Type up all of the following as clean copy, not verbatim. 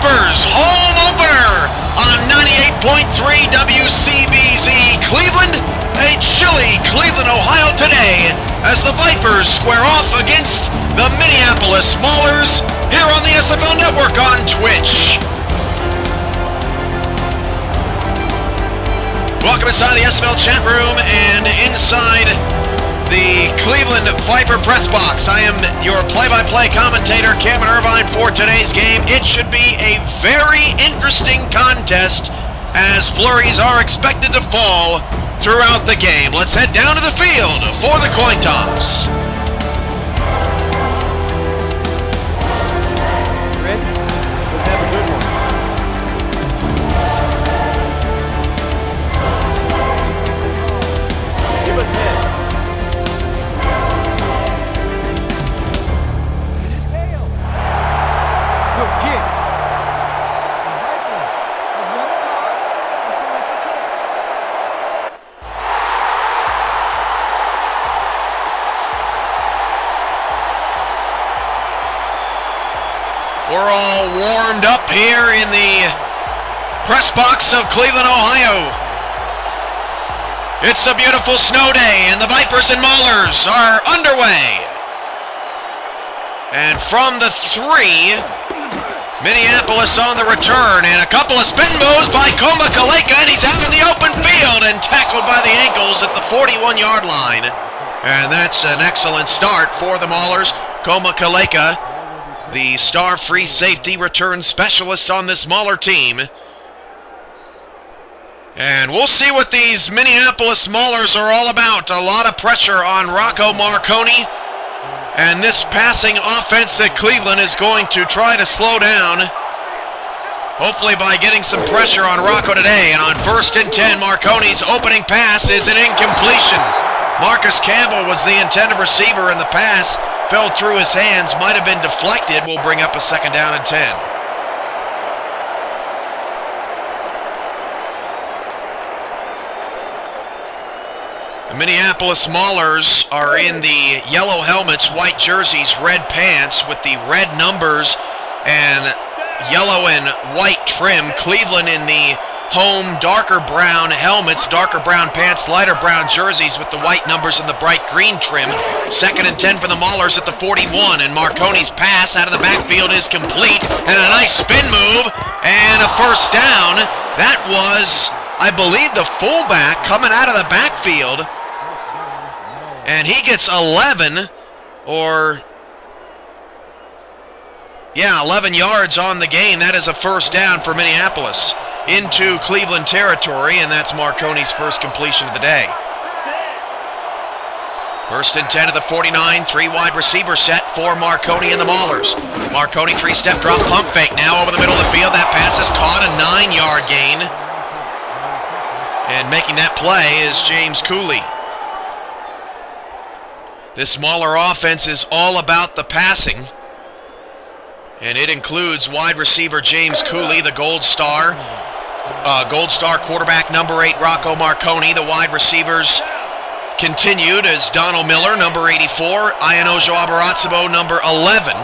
Vipers home opener on 98.3 WCBZ Cleveland. A chilly Cleveland, Ohio today as the Vipers square off against the Minneapolis Maulers here on the SFL Network on Twitch. Welcome inside the SFL chat room and inside the Cleveland Viper press box. I am your play-by-play commentator, Cameron Irvine, for today's game. It should be a very interesting contest as flurries are expected to fall throughout the game. Let's head down to the field for the coin toss. Ready? Let's have a good one. Give us head. We're all warmed up here in the press box of Cleveland, Ohio. It's a beautiful snow day and the Vipers and Maulers are underway. And from the 3, Minneapolis on the return, and a couple of spin moves by Koma Kaleka, and he's out in the open field and tackled by the ankles at the 41-yard line. And that's an excellent start for the Maulers. Koma Kaleka, the star free safety return specialist on this Mauler team. And we'll see what these Minneapolis Maulers are all about. A lot of pressure on Rocco Marconi. And this passing offense that Cleveland is going to try to slow down, hopefully by getting some pressure on Rocco today. And on 1st and 10, Marconi's opening pass is an incompletion. Marcus Campbell was the intended receiver, and the pass fell through his hands, might have been deflected. Will bring up a 2nd down and 10. The Minneapolis Maulers are in the yellow helmets, white jerseys, red pants with the red numbers and yellow and white trim. Cleveland in the home darker brown helmets, darker brown pants, lighter brown jerseys with the white numbers and the bright green trim. 2nd and 10 for the Maulers at the 41, and Marconi's pass out of the backfield is complete, and a nice spin move and a 1st down. That was, I believe, the fullback coming out of the backfield, and he gets 11 yards on the game. That is a 1st down for Minneapolis into Cleveland territory, and that's Marconi's first completion of the day. 1st and 10 to the 49, 3 wide receiver set for Marconi and the Maulers. Marconi 3-step drop pump fake now over the middle of the field. That pass is caught, a 9-yard gain. And making that play is James Cooley. This Mauler offense is all about the passing, and it includes wide receiver James Cooley, the Gold Star quarterback number 8 Rocco Marconi. The wide receivers continued as Donald Miller, number 84, Ianojo Abarazzo, number 11,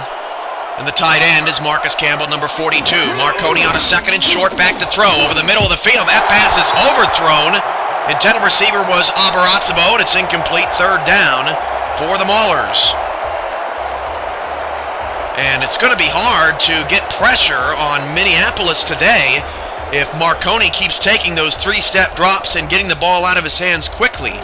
and the tight end is Marcus Campbell, number 42. Marconi on a 2nd and short, back to throw over the middle of the field. That pass is overthrown. Intended receiver was Abarazzo, and it's incomplete. 3rd down for the Maulers. And it's going to be hard to get pressure on Minneapolis today if Marconi keeps taking those 3-step drops and getting the ball out of his hands quickly.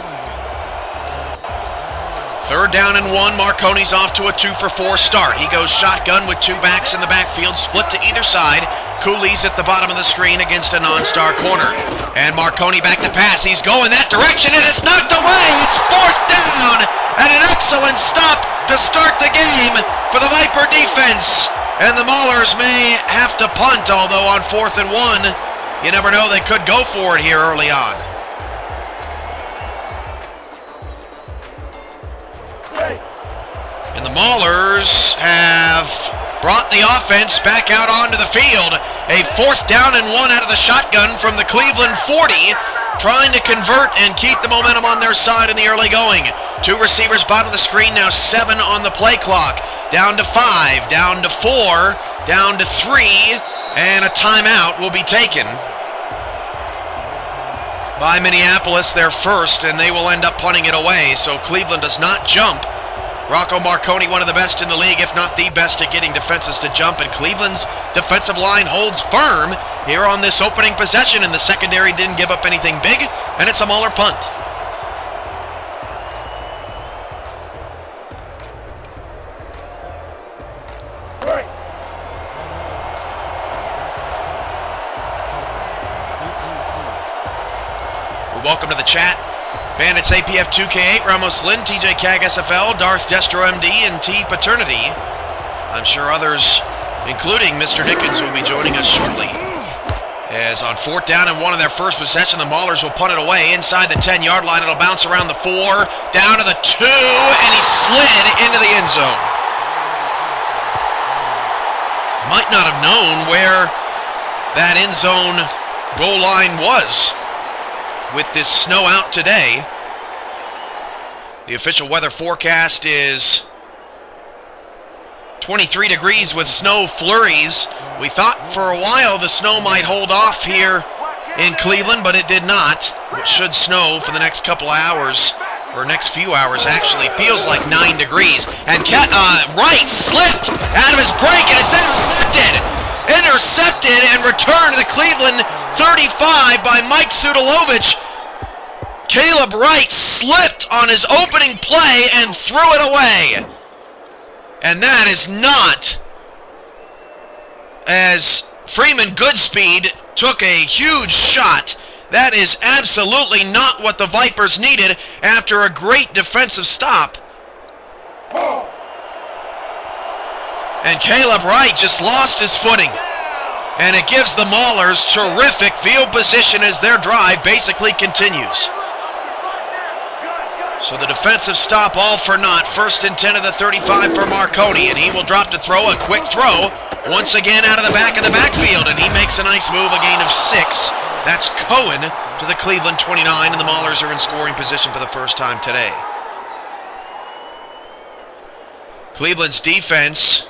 3rd down and 1. Marconi's off to a 2-for-4 start. He goes shotgun with 2 backs in the backfield, split to either side. Cooley's at the bottom of the screen against a non-star corner. And Marconi back to pass. He's going that direction, and it's knocked away. It's 4th down, and an excellent stop to start the game for the Viper defense. And the Maulers may have to punt, although on 4th and 1, you never know, they could go for it here early on. And the Maulers have brought the offense back out onto the field. A 4th down and 1 out of the shotgun from the Cleveland 40, trying to convert and keep the momentum on their side in the early going. 2 receivers bottom of the screen, now 7 on the play clock. Down to 5, down to 4, down to 3, And a timeout will be taken by Minneapolis, their first, and they will end up punting it away. So Cleveland does not jump. Rocco Marconi, one of the best in the league, if not the best at getting defenses to jump, and Cleveland's defensive line holds firm here on this opening possession, and the secondary didn't give up anything big, and it's a Mahler punt. Welcome to the chat. Bandits APF 2K8, Ramos Lynn, TJ Cag SFL, Darth Destro MD, and T Paternity. I'm sure others, including Mr. Dickens, will be joining us shortly. As on 4th down and 1 of their first possession, the Maulers will punt it away inside the 10-yard line. It'll bounce around the 4, down to the 2, and he slid into the end zone. Might not have known where that end zone goal line was. With this snow out today, the official weather forecast is 23 degrees with snow flurries. We thought for a while the snow might hold off here in Cleveland, but it did not. It should snow for the next couple of hours, or next few hours actually. Feels like 9 degrees. And Wright slipped out of his break, and it's intercepted. Intercepted and returned to the Cleveland 35 by Mike Sudalovich. Caleb Wright slipped on his opening play and threw it away. And that is not, as Freeman Goodspeed took a huge shot, that is absolutely not what the Vipers needed after a great defensive stop. And Caleb Wright just lost his footing. And it gives the Maulers terrific field position as their drive basically continues. So the defensive stop all for naught. 1st and 10 of the 35 for Marconi, and he will drop to throw. A quick throw once again out of the backfield, and he makes a nice move, a gain of 6. That's Cohen to the Cleveland 29, and the Maulers are in scoring position for the first time today. Cleveland's defense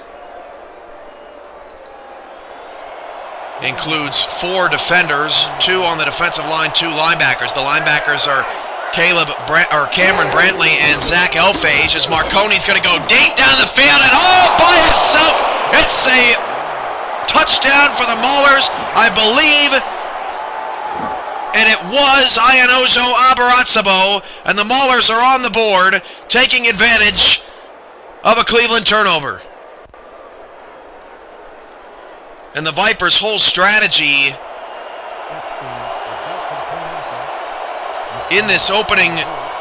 includes 4 defenders, 2 on the defensive line, 2 linebackers. The linebackers are Cameron Brantley and Zach Elfage, as Marconi's going to go deep down the field, and all by himself, it's a touchdown for the Maulers, I believe, and it was Ianojo Abaratsabo, and the Maulers are on the board, taking advantage of a Cleveland turnover. And the Vipers' whole strategy in this opening,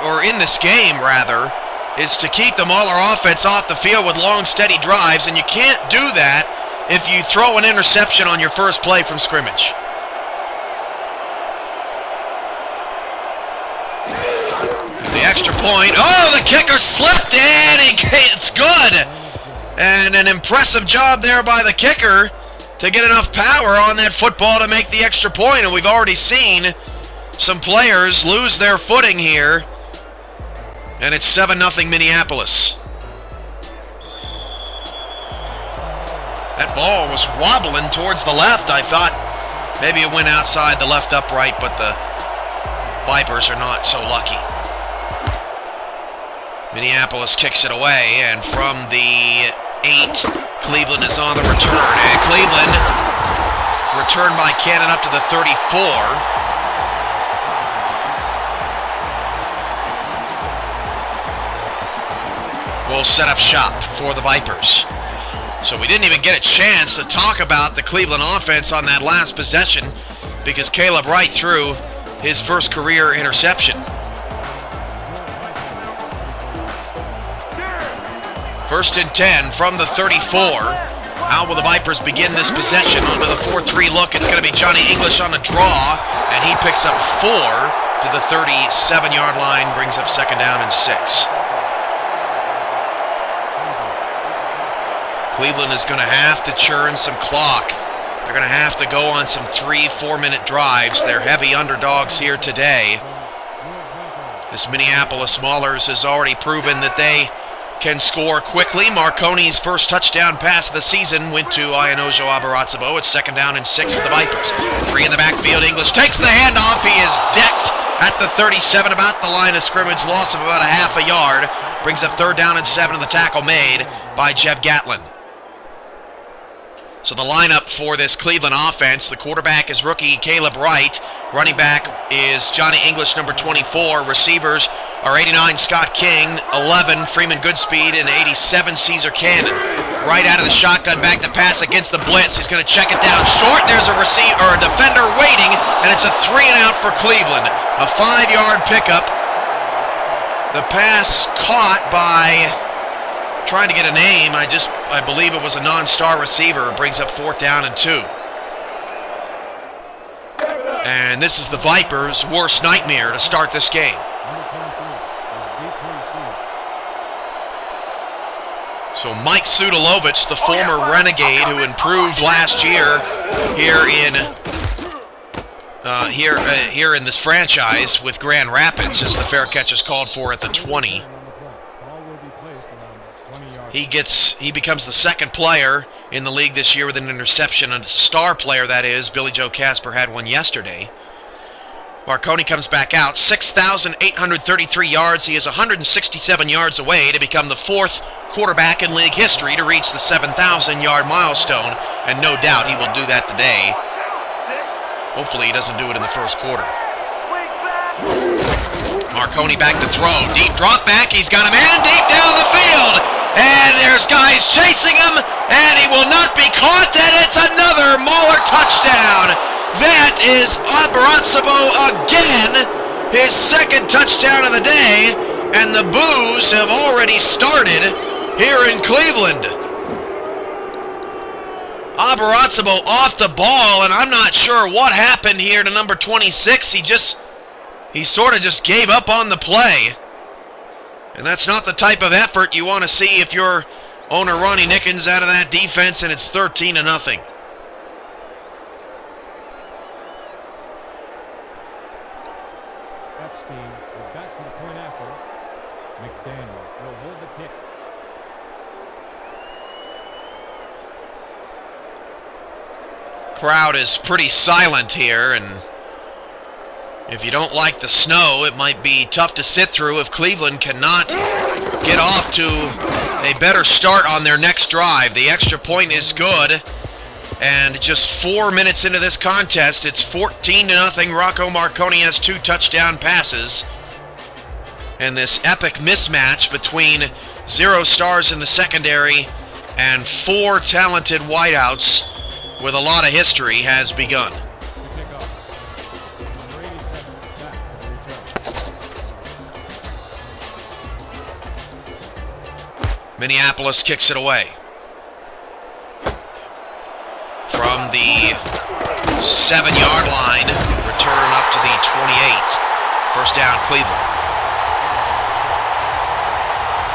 or in this game rather, is to keep the Mauler offense off the field with long, steady drives, and you can't do that if you throw an interception on your first play from scrimmage. The extra point, the kicker slipped in, it's good! And an impressive job there by the kicker to get enough power on that football to make the extra point, and we've already seen some players lose their footing here, and it's 7-0 Minneapolis. That ball was wobbling towards the left. I thought maybe it went outside the left upright, but the Vipers are not so lucky. Minneapolis kicks it away, and from the 8, Cleveland is on the return, and Cleveland returned by Cannon up to the 34. Will set up shop for the Vipers. So we didn't even get a chance to talk about the Cleveland offense on that last possession because Caleb Wright threw his first career interception. 1st and 10 from the 34. How will the Vipers begin this possession? Onto the 4-3 look. It's going to be Johnny English on a draw, and he picks up 4 to the 37-yard line, brings up 2nd down and 6. Cleveland is going to have to churn some clock. They're going to have to go on some 3-4-minute drives. They're heavy underdogs here today. This Minneapolis Maulers has already proven that they can score quickly. Marconi's first touchdown pass of the season went to Ianojo Abarazabo. It's 2nd down and 6 for the Vipers. 3 in the backfield. English takes the handoff. He is decked at the 37, about the line of scrimmage. Loss of about a half a yard. Brings up 3rd down and 7, and the tackle made by Jeb Gatlin. So the lineup for this Cleveland offense, the quarterback is rookie Caleb Wright. Running back is Johnny English, number 24. Receivers are 89 Scott King, 11 Freeman Goodspeed, and 87 Caesar Cannon. Right out of the shotgun, back to pass against the blitz. He's going to check it down short. There's a defender waiting, and it's a 3-and-out for Cleveland. A 5-yard pickup. The pass caught by... trying to get a name. I believe it was a non-star receiver. It brings up 4th down and 2. And this is the Vipers' worst nightmare to start this game. So Mike Sudalovich, the former Renegade who improved last year here in this franchise with Grand Rapids, as the fair catch is called for at the 20. He becomes the 2nd player in the league this year with an interception, a star player that is. Billy Joe Casper had one yesterday. Marconi comes back out, 6,833 yards. He is 167 yards away to become the 4th quarterback in league history to reach the 7,000-yard milestone, and no doubt he will do that today. Hopefully he doesn't do it in the first quarter. Marconi back to throw. Deep drop back. He's got a man deep down the field. And there's guys chasing him, and he will not be caught, and it's another Mahler touchdown. That is Abarazabo again, his 2nd touchdown of the day, and the boos have already started here in Cleveland. Abarazabo off the ball, and I'm not sure what happened here to number 26. He sort of just gave up on the play. And that's not the type of effort you want to see if you're owner Ronnie Nickens out of that defense and it's 13-0. Epstein is back for the point after. McDaniel will hold the kick. Crowd is pretty silent here, and if you don't like the snow, it might be tough to sit through if Cleveland cannot get off to a better start on their next drive. The extra point is good, and just 4 minutes into this contest, it's 14-0. Rocco Marconi has 2 touchdown passes. And this epic mismatch between 0 stars in the secondary and 4 talented wideouts with a lot of history has begun. Minneapolis kicks it away from the 7-yard line, return up to the 28. First down, Cleveland.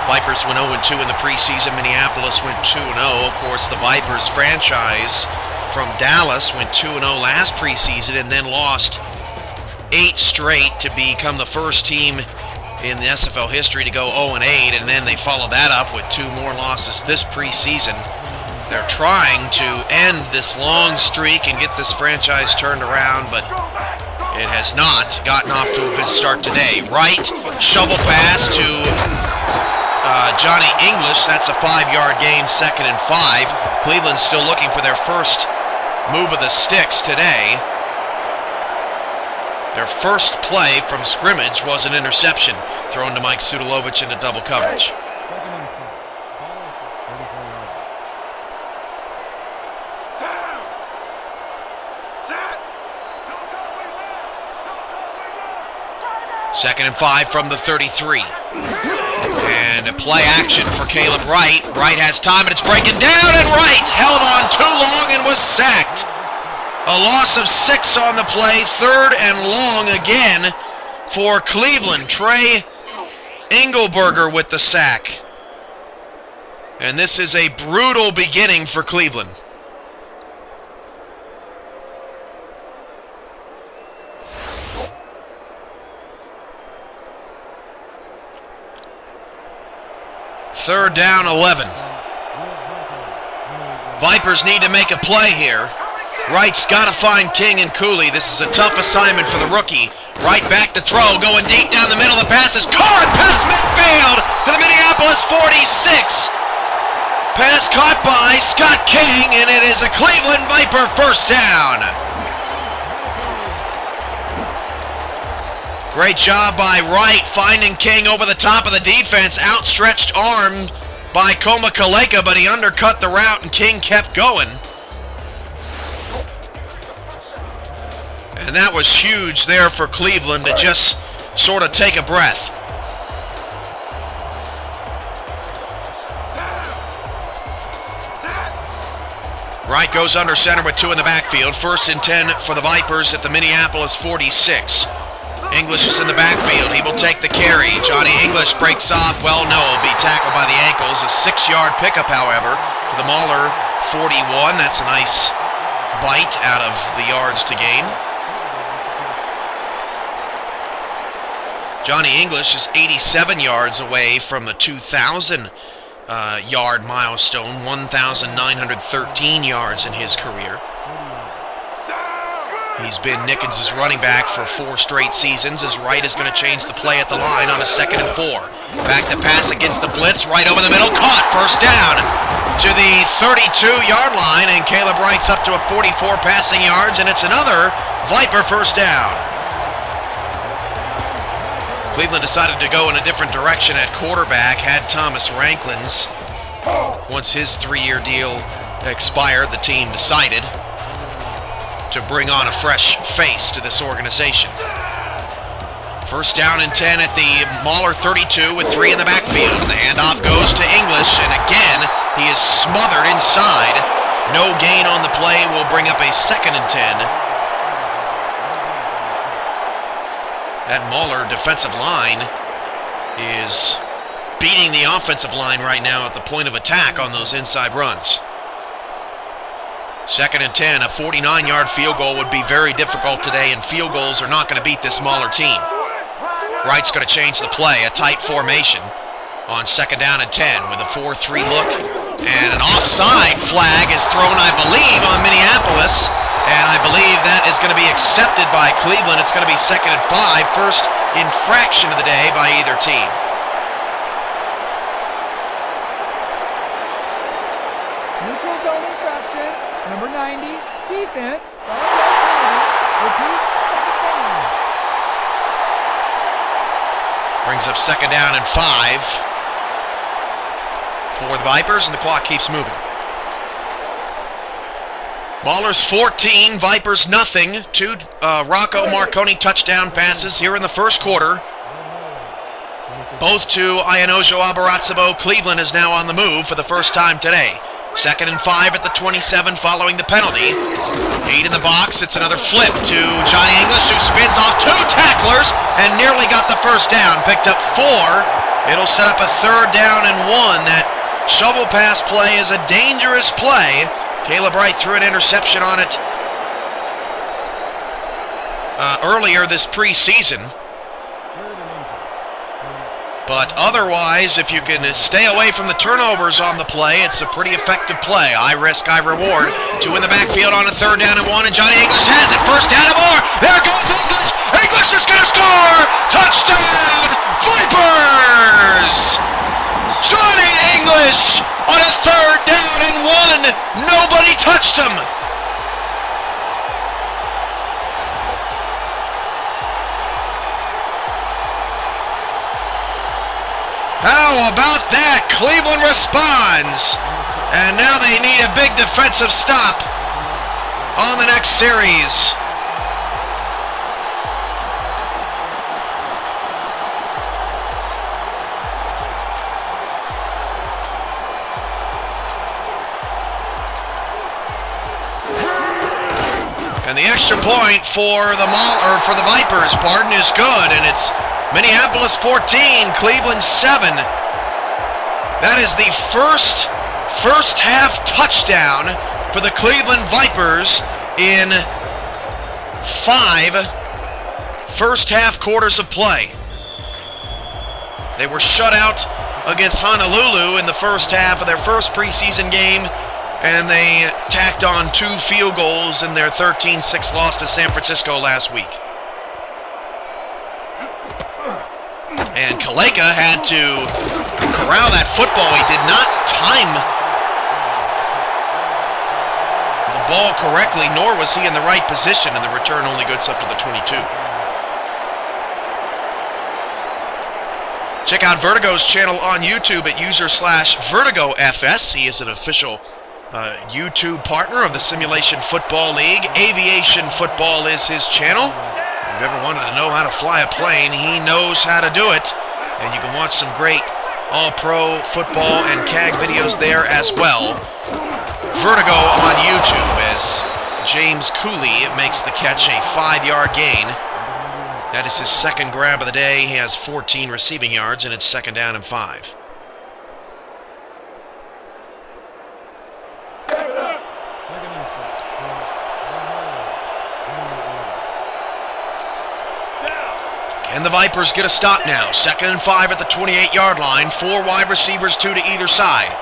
Vipers went 0-2 in the preseason. Minneapolis went 2-0. Of course, the Vipers franchise from Dallas went 2-0 last preseason and then lost 8 straight to become the first team in the SFL history to go 0-8, and then they followed that up with 2 more losses this preseason. They're trying to end this long streak and get this franchise turned around, but it has not gotten off to a good start today. Wright, shovel pass to Johnny English. That's a 5-yard gain, 2nd and 5. Cleveland's still looking for their first move of the sticks today. Their first play from scrimmage was an interception thrown to Mike Sudalovich into double coverage. Second and 5 from the 33. And a play action for Caleb Wright. Wright has time, and it's breaking down, and Wright held on too long and was sacked. A loss of 6 on the play, 3rd and long again for Cleveland. Trey Engelberger with the sack. And this is a brutal beginning for Cleveland. 3rd down, 11. Vipers need to make a play here. Wright's got to find King and Cooley. This is a tough assignment for the rookie. Wright back to throw, going deep down the middle. The pass is caught past midfield to the Minneapolis 46. Pass caught by Scott King, and it is a Cleveland Viper first down. Great job by Wright finding King over the top of the defense. Outstretched arm by Koma Kaleka, but he undercut the route and King kept going. And that was huge there for Cleveland to just sort of take a breath. Wright goes under center with 2 in the backfield. 1st and 10 for the Vipers at the Minneapolis 46. English is in the backfield. He will take the carry. Johnny English breaks off. Well, no, will be tackled by the ankles. A 6-yard pickup, however, to the Mauler 41. That's a nice bite out of the yards to gain. Johnny English is 87 yards away from the 2,000 yard milestone, 1,913 yards in his career. He's been Nickens' running back for 4 straight seasons, as Wright is going to change the play at the line on a 2nd and 4. Back to pass against the blitz, right over the middle, caught, first down to the 32-yard line, and Caleb Wright's up to a 44 passing yards, and it's another Viper first down. Cleveland decided to go in a different direction at quarterback, had Thomas Ranklins. Once his 3-year deal expired, the team decided to bring on a fresh face to this organization. First down and 10 at the Mauler 32 with 3 in the backfield. The handoff goes to English, and again, he is smothered inside. No gain on the play will bring up a 2nd and 10. That Mauler defensive line is beating the offensive line right now at the point of attack on those inside runs. 2nd and 10, a 49-yard field goal would be very difficult today, and field goals are not going to beat this Mauler team. Wright's going to change the play, a tight formation on 2nd down and 10 with a 4-3 look. And an offside flag is thrown, I believe, on Minneapolis. And I believe that is going to be accepted by Cleveland. It's going to be 2nd and 5, first infraction of the day by either team. Neutral zone infraction, number 90, defense, repeat, 2nd down. Brings up 2nd down and 5 for the Vipers, and the clock keeps moving. Maulers 14, Vipers nothing. 2 Rocco Marconi touchdown passes here in the first quarter. Both to Ianojo Abaratsabo. Cleveland is now on the move for the first time today. 2nd and 5 at the 27 following the penalty. 8 in the box. It's another flip to Johnny English, who spins off 2 tacklers and nearly got the first down. Picked up 4. It'll set up a 3rd down and 1. That shovel pass play is a dangerous play. Caleb Wright threw an interception on it earlier this preseason. But otherwise, if you can stay away from the turnovers on the play, it's a pretty effective play. High risk, high reward. 2 in the backfield on a 3rd down and 1, and Johnny English has it. First down and more. There goes English. English is going to score. Touchdown, Vipers! Johnny English on a 3rd down and 1. Nobody touched him. How about that? Cleveland responds. And now they need a big defensive stop on the next series. And the extra point for the Vipers, is good, and it's Minneapolis 14, Cleveland 7. That is the first half touchdown for the Cleveland Vipers in 5 first half quarters of play. They were shut out against Honolulu in the first half of their first preseason game, and they tacked on 2 field goals in their 13-6 loss to San Francisco last week. And Kaleka had to corral that football. He did not time the ball correctly, nor was he in the right position, and the return only gets up to the 22. Check out Vertigo's channel on YouTube at user/VertigoFS. He is an official YouTube partner of the Simulation Football League. Aviation Football is his channel. If you've ever wanted to know how to fly a plane, he knows how to do it. And you can watch some great all-pro football and CAG videos there as well. Vertigo on YouTube as James Cooley makes the catch, a 5-yard gain. That is his second grab of the day. He has 14 receiving yards, and it's 2nd down and 5. Can the Vipers get a stop now? 2nd and 5 at the 28-yard line. 4 wide receivers, 2 to either side.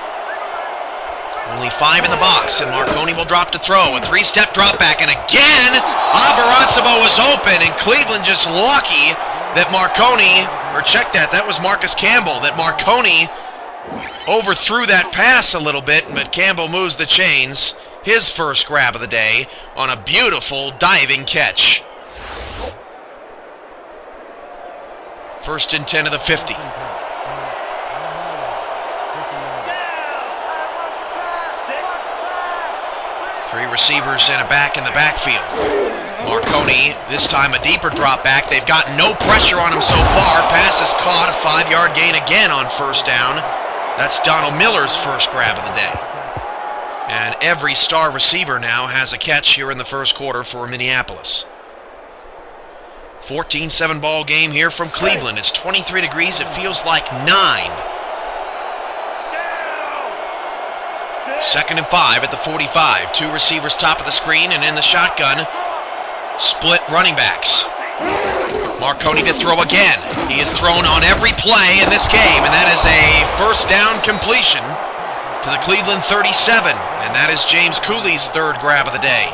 Only 5 in the box, and Marconi will drop to throw. A 3-step drop back, and again, Abaratsabo was open, and Cleveland just lucky that Marconi, or check that was Marcus Campbell, that Marconi overthrew that pass a little bit, but Campbell moves the chains. His first grab of the day on a beautiful diving catch. 1st and 10 of the 50. 3 receivers and a back in the backfield. Marconi, this time a deeper drop back. They've gotten no pressure on him so far. Pass is caught, a 5-yard gain again on 1st down. That's Donald Miller's first grab of the day. And every star receiver now has a catch here in the first quarter for Minneapolis. 14-7 ball game here from Cleveland. It's 23 degrees. It feels like 9. 2nd and 5 at the 45. 2 receivers top of the screen, and in the shotgun, split running backs. Marconi to throw again. He is thrown on every play in this game, and that is a 1st down completion to the Cleveland 37, and that is James Cooley's 3rd grab of the day.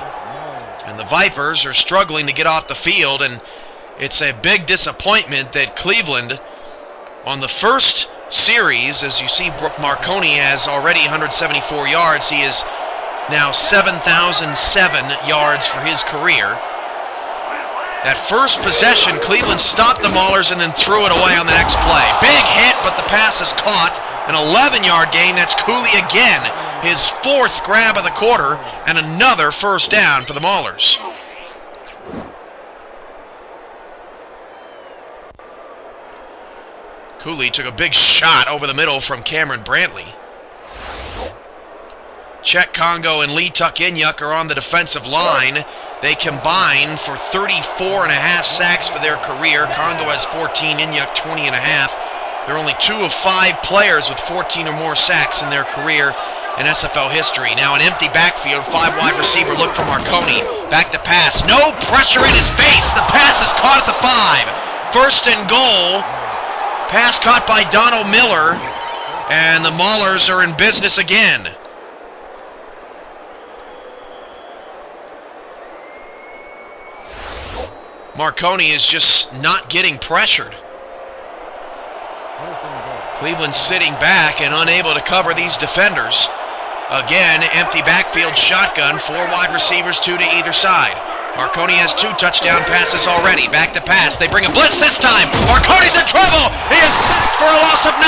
And the Vipers are struggling to get off the field, and it's a big disappointment that Cleveland, on the first series, as you see, Marconi has already 174 yards. He is now 7,007 yards for his career. That first possession, Cleveland stopped the Maulers and then threw it away on the next play. Big hit, but the pass is caught. An 11-yard gain. That's Cooley again. His 4th grab of the quarter, and another 1st down for the Maulers. Cooley took a big shot over the middle from Cameron Brantley. Chet Congo and Lee Tuck-Inyuk are on the defensive line. They combine for 34.5 sacks for their career. Congo has 14, Inyuk 20.5. They're only 2 of 5 players with 14 or more sacks in their career in SFL history. Now an empty backfield, 5 wide receiver look for Marconi. Back to pass, no pressure in his face. The pass is caught at the 5. 1st and goal. Pass caught by Donald Miller, and the Maulers are in business again. Marconi is just not getting pressured. Cleveland sitting back and unable to cover these defenders. Again, empty backfield shotgun, 4 wide receivers, 2 to either side. Marconi has 2 touchdown passes already. Back to pass. They bring a blitz this time. Marconi's in trouble. He is sacked for a loss of 9.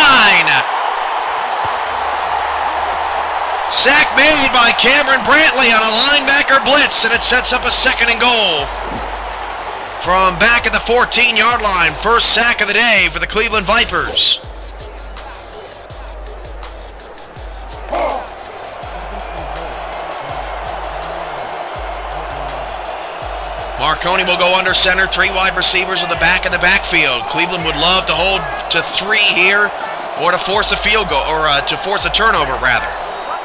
Sack made by Cameron Brantley on a linebacker blitz, and it sets up a 2nd and goal. From back at the 14-yard line, first sack of the day for the Cleveland Vipers. Marconi will go under center, 3 wide receivers in the back in the backfield. Cleveland would love to hold to 3 here, or to force a field goal, or to force a turnover rather.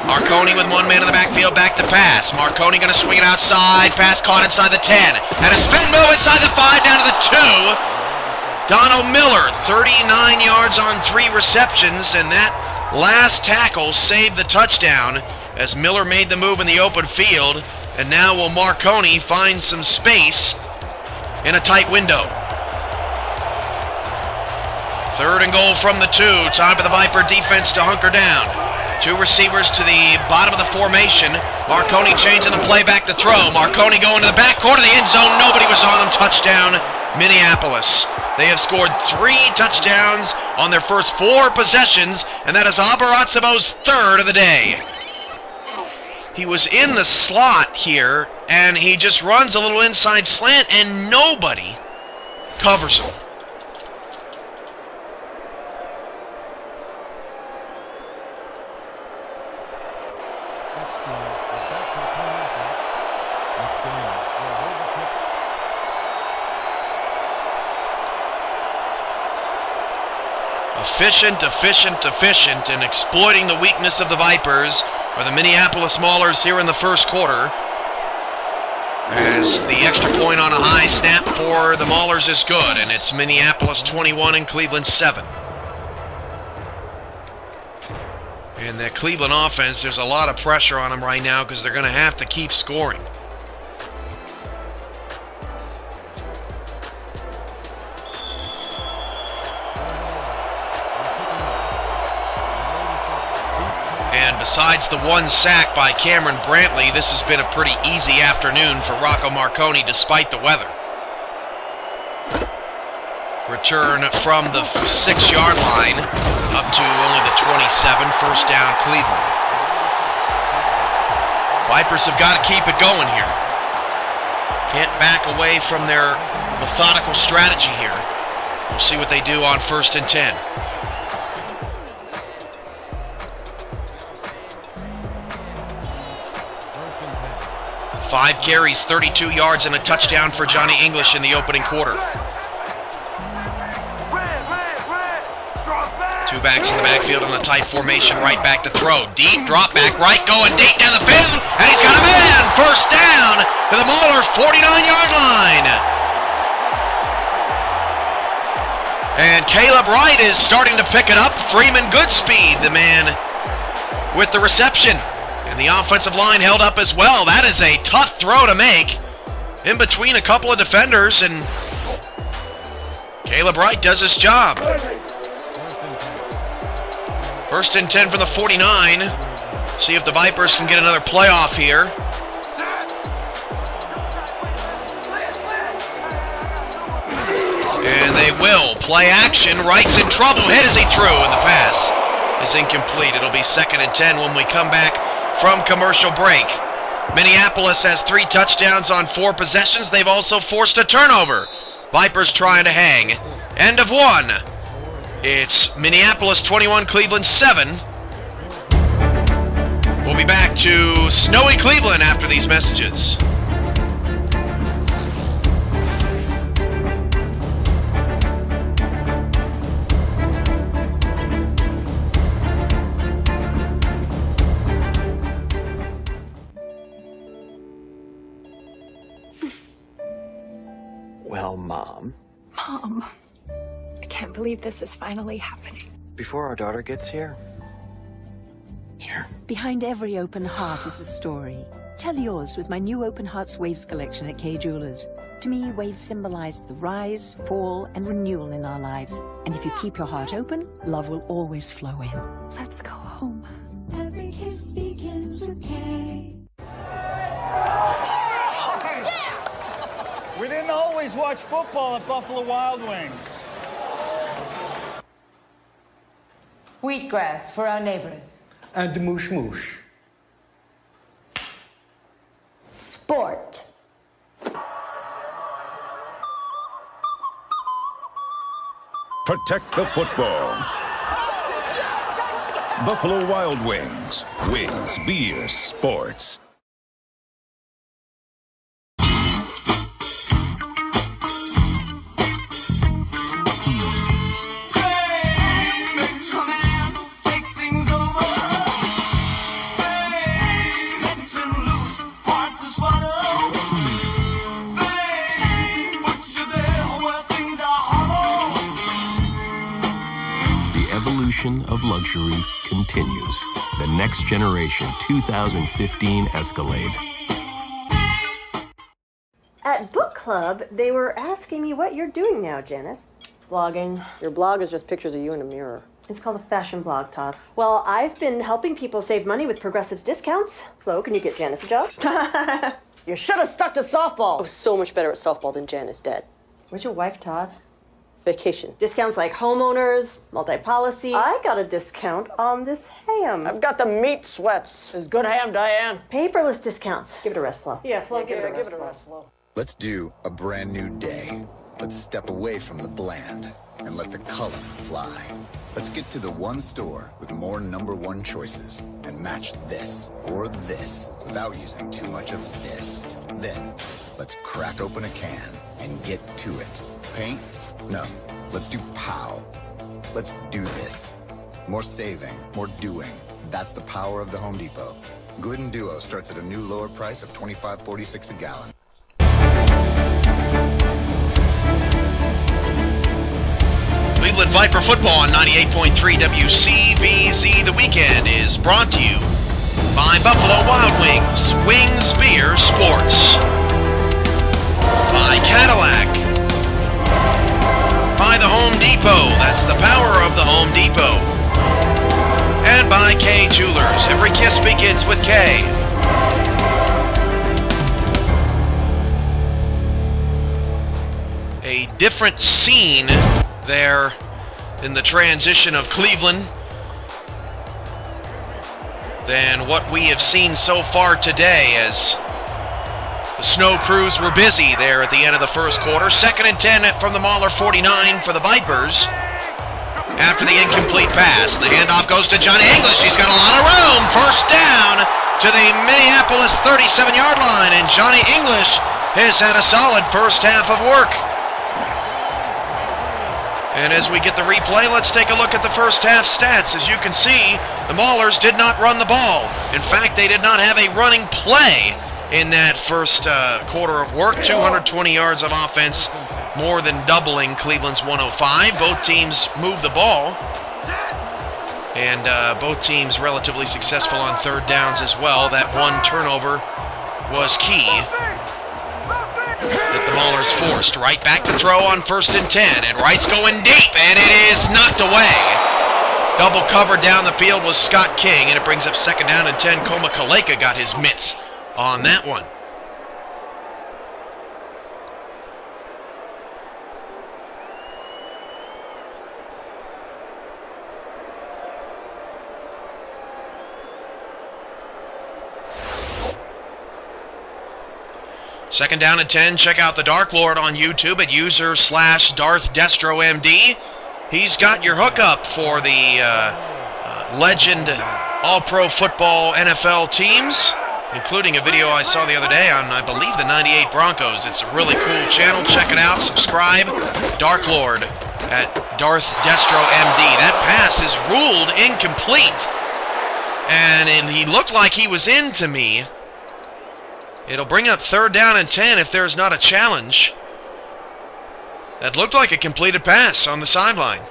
Marconi with 1 man in the backfield, back to pass. Marconi going to swing it outside, pass caught inside the 10. And a spin move inside the 5, down to the 2. Donald Miller, 39 yards on 3 receptions, and that last tackle saved the touchdown as Miller made the move in the open field, and now will Marconi find some space in a tight window. 3rd and goal from the 2. Time for the Viper defense to hunker down. 2 receivers to the bottom of the formation. Marconi changing the play back to throw. Marconi going to the back corner of the end zone. Nobody was on him. Touchdown, Minneapolis. They have scored 3 touchdowns on their first 4 possessions, and that is Abarazzabo's 3rd of the day. He was in the slot here, and he just runs a little inside slant, and nobody covers him. Efficient, and exploiting the weakness of the Vipers are the Minneapolis Maulers here in the first quarter. As the extra point on a high snap for the Maulers is good, and it's Minneapolis 21 and Cleveland 7. And the Cleveland offense, there's a lot of pressure on them right now because they're going to have to keep scoring. And besides the 1 sack by Cameron Brantley, this has been a pretty easy afternoon for Rocco Marconi despite the weather. Return from the 6-yard line up to only the 27, 1st down Cleveland. Vipers have got to keep it going here. Can't back away from their methodical strategy here. We'll see what they do on 1st and 10. 5 carries, 32 yards, and a touchdown for Johnny English in the opening quarter. 2 backs in the backfield in a tight formation, right back to throw. Deep, drop back right, going deep down the field, and he's got a man! 1st down to the Maulers' 49-yard line. And Caleb Wright is starting to pick it up. Freeman Goodspeed, the man with the reception. And the offensive line held up as well. That is a tough throw to make in between a couple of defenders, and Caleb Wright does his job. 1st and 10 for the 49. See if the Vipers can get another playoff here. And they will. Play action. Wright's in trouble. Hit as he threw, and the pass is incomplete. It'll be 2nd and 10 when we come back from commercial break. Minneapolis has 3 touchdowns on 4 possessions. They've also forced a turnover. Vipers trying to hang. End of 1. It's Minneapolis 21, Cleveland 7. We'll be back to snowy Cleveland after these messages. Well, Mom. Mom, I can't believe this is finally happening. Before our daughter gets here. Here. Behind every open heart is a story. Tell yours with my new Open Hearts Waves collection at Kay Jewelers. To me, waves symbolize the rise, fall, and renewal in our lives. And if you keep your heart open, love will always flow in. Let's go home. Every kiss begins with K. We didn't always watch football at Buffalo Wild Wings. Wheatgrass for our neighbors. And moosh moosh. Sport. Protect the football. Buffalo Wild Wings. Wings, beer, sports. revolution of luxury continues. The next generation 2015 Escalade. At book club, they were asking me what you're doing now, Janice. Blogging. Your blog is just pictures of you in a mirror. It's called a fashion blog, Todd. Well, I've been helping people save money with Progressive's discounts. Flo, can you get Janice a job? You should have stuck to softball. I was so much better at softball than Janice did. Where's your wife, Todd? Vacation. Discounts like homeowners, multi-policy. I got a discount on this ham. I've got the meat sweats. It's good ham, Diane. Paperless discounts. Give it a rest, Flo. Yeah, Flo, give it a rest, Flo. Let's do a brand new day. Let's step away from the bland and let the color fly. Let's get to the one store with more #1 choices and match this or this without using too much of this. Then, let's crack open a can and get to it. Paint? No. Let's do POW. Let's do this. More saving, more doing. That's the power of the Home Depot. Glidden Duo starts at a new lower price of $25.46 a gallon. Cleveland Viper football on 98.3 WCVZ. The weekend is brought to you by Buffalo Wild Wings, Wings Beer Sports, by Cadillac, by the Home Depot, that's the power of the Home Depot, and by K Jewelers. Every kiss begins with K. A different scene there in the transition of Cleveland than what we have seen so far today, as the snow crews were busy there at the end of the first quarter. 2nd and 10 from the Mahler 49 for the Vipers. After the incomplete pass, the handoff goes to Johnny English. He's got a lot of room. First down to the Minneapolis 37-yard line, and Johnny English has had a solid first half of work. And as we get the replay, let's take a look at the first half stats. As you can see, the Maulers did not run the ball. In fact, they did not have a running play in that first quarter of work. 220 yards of offense, more than doubling Cleveland's 105. Both teams moved the ball, and both teams relatively successful on third downs as well. That one turnover was key that the Maulers forced. Wright back to throw on 1st and 10, and Wright's going deep, and it is knocked away. Double cover down the field was Scott King, and it brings up 2nd down and 10. Koma Kaleka got his mitts on that one. Second down and 10. Check out the Dark Lord on YouTube at user/DarthDestroMD. He's got your hookup for the legend All-Pro Football NFL teams, including a video I saw the other day on, I believe, the 98 Broncos. It's a really cool channel. Check it out. Subscribe. Dark Lord at DarthDestroMD. That pass is ruled incomplete, and he looked like he was in to me. It'll bring up 3rd down and 10 if there's not a challenge. That looked like a completed pass on the sideline.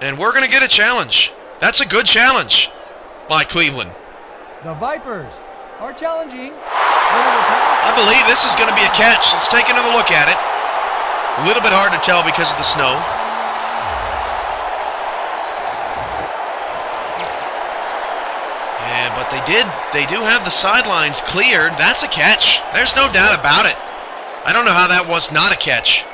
And we're going to get a challenge. That's a good challenge by Cleveland. The Vipers are challenging. I believe this is going to be a catch. Let's take another look at it. A little bit hard to tell because of the snow. But they do have the sidelines cleared. That's a catch. There's no doubt about it. I don't know how that was not a catch.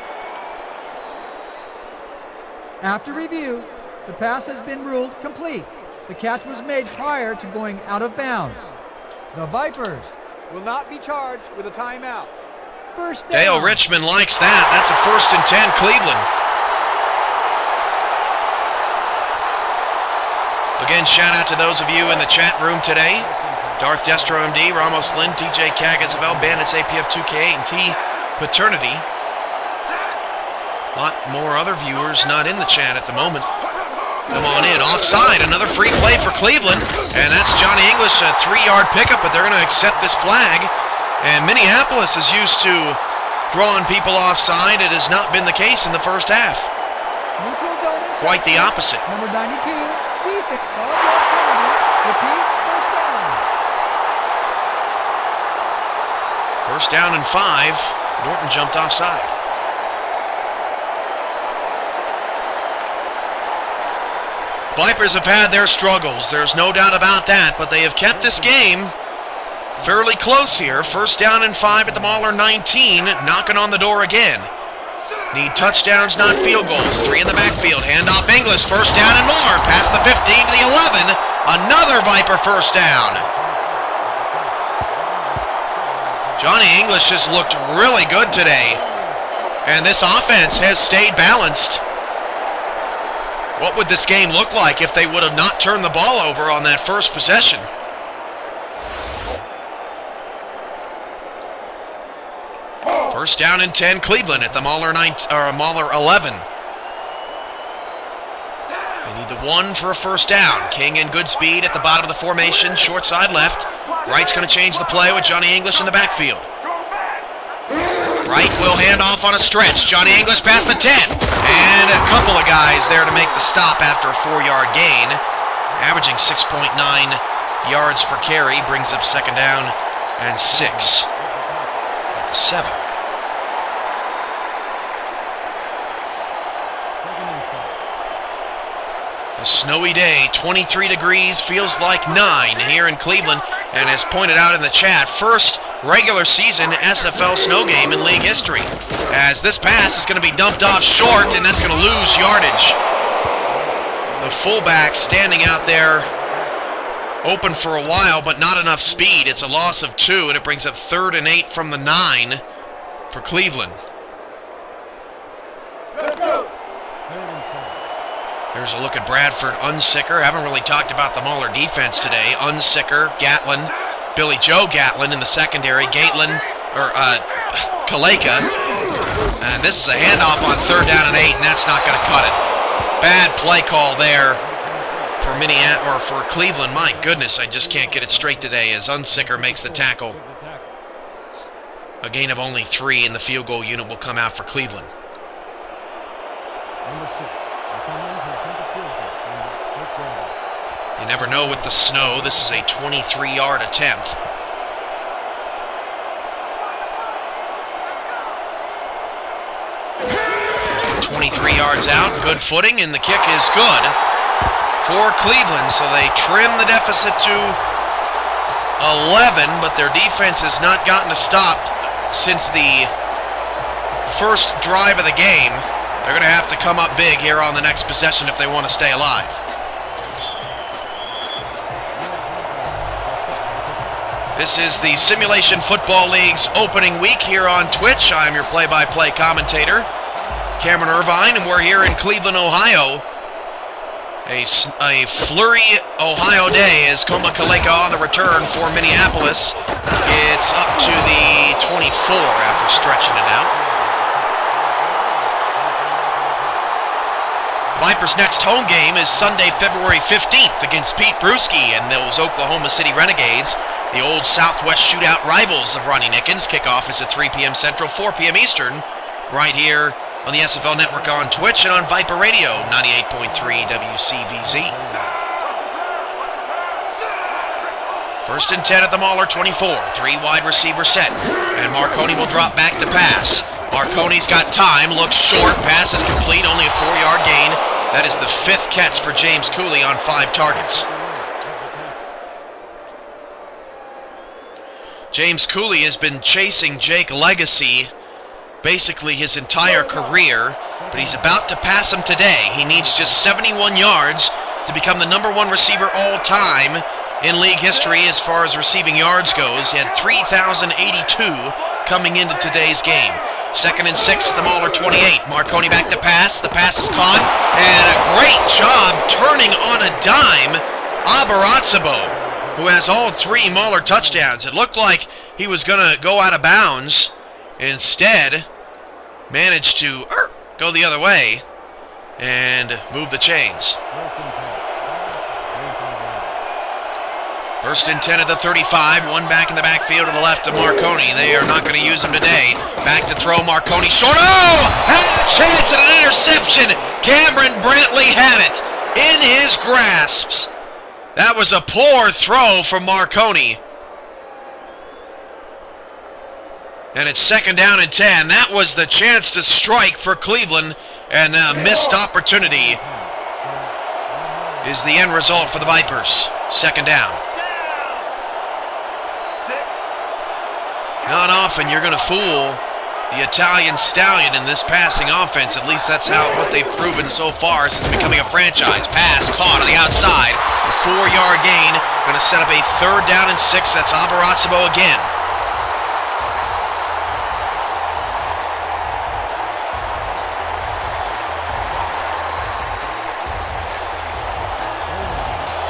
After review, the pass has been ruled complete. The catch was made prior to going out of bounds. The Vipers will not be charged with a timeout. First down. Dale Richmond likes that. That's a 1st and 10 Cleveland. Again, shout out to those of you in the chat room today. Darth Destro MD, Ramos Lynn, DJ Kagazabel, Bandits APF 2K, and T Paternity. A lot more other viewers not in the chat at the moment. Come on in. Offside. Another free play for Cleveland. And that's Johnny English, a 3-yard pickup, but they're going to accept this flag. And Minneapolis is used to drawing people offside. It has not been the case in the first half. Neutral zone quite the opposite. Number 92, defense. All block penalty. Repeat, first down. First down and 5. Norton jumped offside. Vipers have had their struggles. There's no doubt about that, but they have kept this game fairly close here. First down and 5 at the Mahler 19, knocking on the door again. Need touchdowns, not field goals. 3 in the backfield. Handoff English. First down and more. Past the 15 to the 11. Another Viper first down. Johnny English has looked really good today. And this offense has stayed balanced. What would this game look like if they would have not turned the ball over on that first possession? First down and 10, Cleveland at the Mahler 11. They need the 1 for a first down. King in good speed at the bottom of the formation, short side left. Wright's going to change the play with Johnny English in the backfield. Wright will hand off on a stretch. Johnny English past the 10. And a couple of guys there to make the stop after a 4-yard gain. Averaging 6.9 yards per carry, brings up second down and 6 at the 7. A snowy day, 23 degrees, feels like 9 here in Cleveland, and as pointed out in the chat, first regular season SFL snow game in league history, as this pass is going to be dumped off short, and that's going to lose yardage. The fullback standing out there open for a while, but not enough speed. It's a loss of 2, and it brings up 3rd and 8 from the 9 for Cleveland. Here's a look at Bradford, Unsicker. Haven't really talked about the Mahler defense today. Unsicker, Gatlin, Billy Joe Gatlin in the secondary, Kaleka. And this is a handoff on 3rd down and 8, and that's not going to cut it. Bad play call there for Cleveland. My goodness, I just can't get it straight today as Unsicker makes the tackle. A gain of only 3, and the field goal unit will come out for Cleveland. Number 6. You never know with the snow. This is a 23-yard attempt. "23 yards out, good footing, and the kick is good for Cleveland. So they trim the deficit to 11, but their defense has not gotten a stop since the first drive of the game. They're going to have to come up big here on the next possession if they want to stay alive. This is the Simulation Football League's opening week here on Twitch. I'm your play-by-play commentator, Cameron Irvine, and we're here in Cleveland, Ohio. A flurry Ohio day as Koma Kaleka on the return for Minneapolis. It's up to the 24 after stretching it out. Vipers' next home game is Sunday, February 15th against Pete Brewski and those Oklahoma City Renegades, the old Southwest shootout rivals of Ronnie Nickens. Kickoff is at 3 p.m. Central, 4 p.m. Eastern, right here on the SFL Network on Twitch and on Viper Radio, 98.3 WCVZ. First and 10 at the Mahler 24, 3 wide receiver set, and Marconi will drop back to pass. Marconi's got time, looks short, pass is complete, only a 4-yard gain. That is the 5th catch for James Cooley on 5 targets. James Cooley has been chasing Jake Legacy basically his entire career, but he's about to pass him today. He needs just 71 yards to become the #1 receiver all time in league history as far as receiving yards goes. He had 3,082 coming into today's game. 2nd and 6 at the Mahler 28. Marconi back to pass. The pass is caught, and a great job turning on a dime. Abaratsabo, who has all 3 Mahler touchdowns. It looked like he was going to go out of bounds. Instead, managed to go the other way and move the chains. First and 10 at the 35, 1 back in the backfield to the left of Marconi. They are not going to use him today. Back to throw, Marconi short. Oh! Had a chance at an interception. Cameron Brantley had it in his grasps. That was a poor throw from Marconi. And it's 2nd down and 10. That was the chance to strike for Cleveland, and a missed opportunity is the end result for the Vipers. 2nd down. Not often you're going to fool the Italian Stallion in this passing offense. At least that's what they've proven so far since becoming a franchise. Pass caught on the outside. A 4-yard gain. Going to set up a 3rd down and 6. That's Abarazzo again.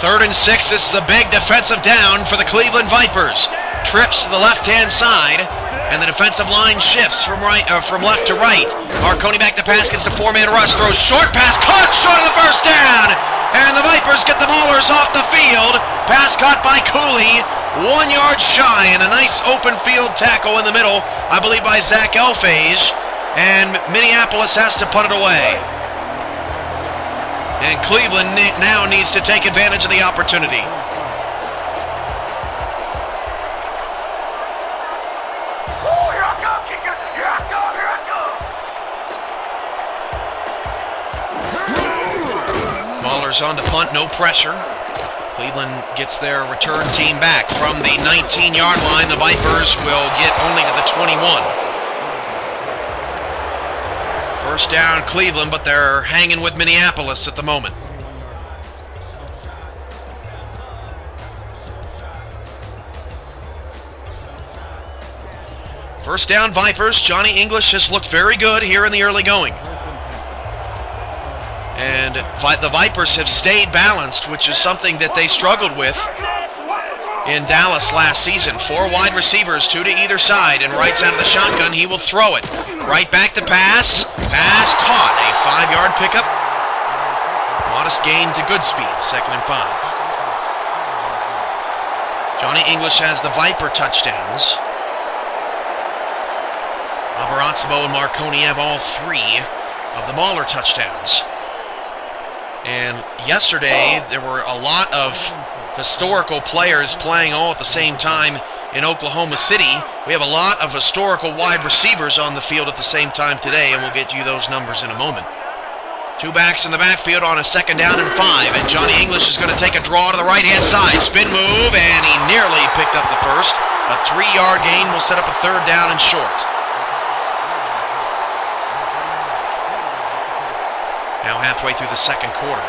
Third and 6. This is a big defensive down for the Cleveland Vipers. Trips to the left-hand side, and the defensive line shifts from left to right. Marconi back to pass, gets the 4-man rush, throws short pass, caught short of the 1st down, and the Vipers get the Maulers off the field. Pass caught by Cooley, 1 yard shy, and a nice open field tackle in the middle, I believe by Zach Elfage, and Minneapolis has to punt it away. And Cleveland now needs to take advantage of the opportunity. Maulers on to punt, no pressure. Cleveland gets their return team back from the 19-yard line. The Vipers will get only to the 21. 1st down Cleveland, but they're hanging with Minneapolis at the moment. First down Vipers. Johnny English has looked very good here in the early going. And the Vipers have stayed balanced, which is something that they struggled with in Dallas last season. 4 wide receivers, 2 to either side, and right side of the shotgun, he will throw it. Right back to pass. Pass caught. A 5-yard pickup. Modest gain to Goodspeed. 2nd and 5. Johnny English has the Viper touchdowns. Abarazzo and Marconi have all 3 of the Mauler touchdowns. And yesterday, there were a lot of historical players playing all at the same time in Oklahoma City. We have a lot of historical wide receivers on the field at the same time today, and we'll get you those numbers in a moment. 2 backs in the backfield on a 2nd down and 5, and Johnny English is going to take a draw to the right-hand side. Spin move, and he nearly picked up the first. A 3-yard gain will set up a 3rd down and short. Now halfway through the 2nd quarter.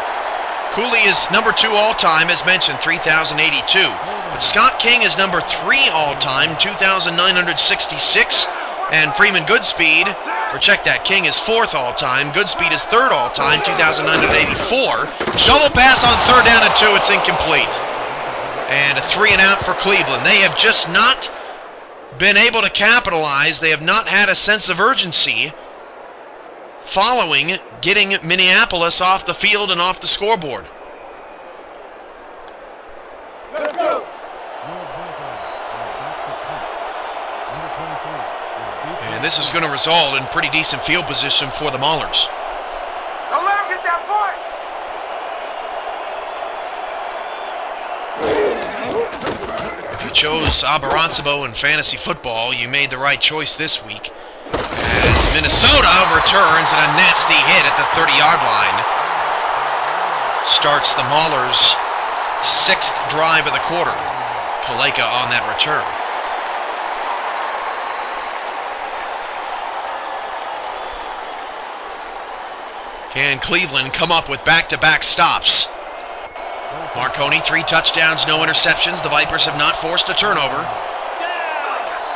Cooley is number 2 all-time, as mentioned, 3,082. But Scott King is number 3 all-time, 2,966. And Freeman Goodspeed, or check that, King is 4th all-time. Goodspeed is 3rd all-time, 2,984. Shovel pass on 3rd down and 2, it's incomplete. And a 3 and out for Cleveland. They have just not been able to capitalize. They have not had a sense of urgency following getting Minneapolis off the field and off the scoreboard. Let's go. And this is going to result in pretty decent field position for the Maulers. Don't let him get that point. If you chose Abarazzo in fantasy football, you made the right choice this week, as Minnesota returns and a nasty hit at the 30-yard line. Starts the Maulers' 6th drive of the quarter. Kaleka on that return. Can Cleveland come up with back-to-back stops? Marconi, 3 touchdowns, no interceptions. The Vipers have not forced a turnover.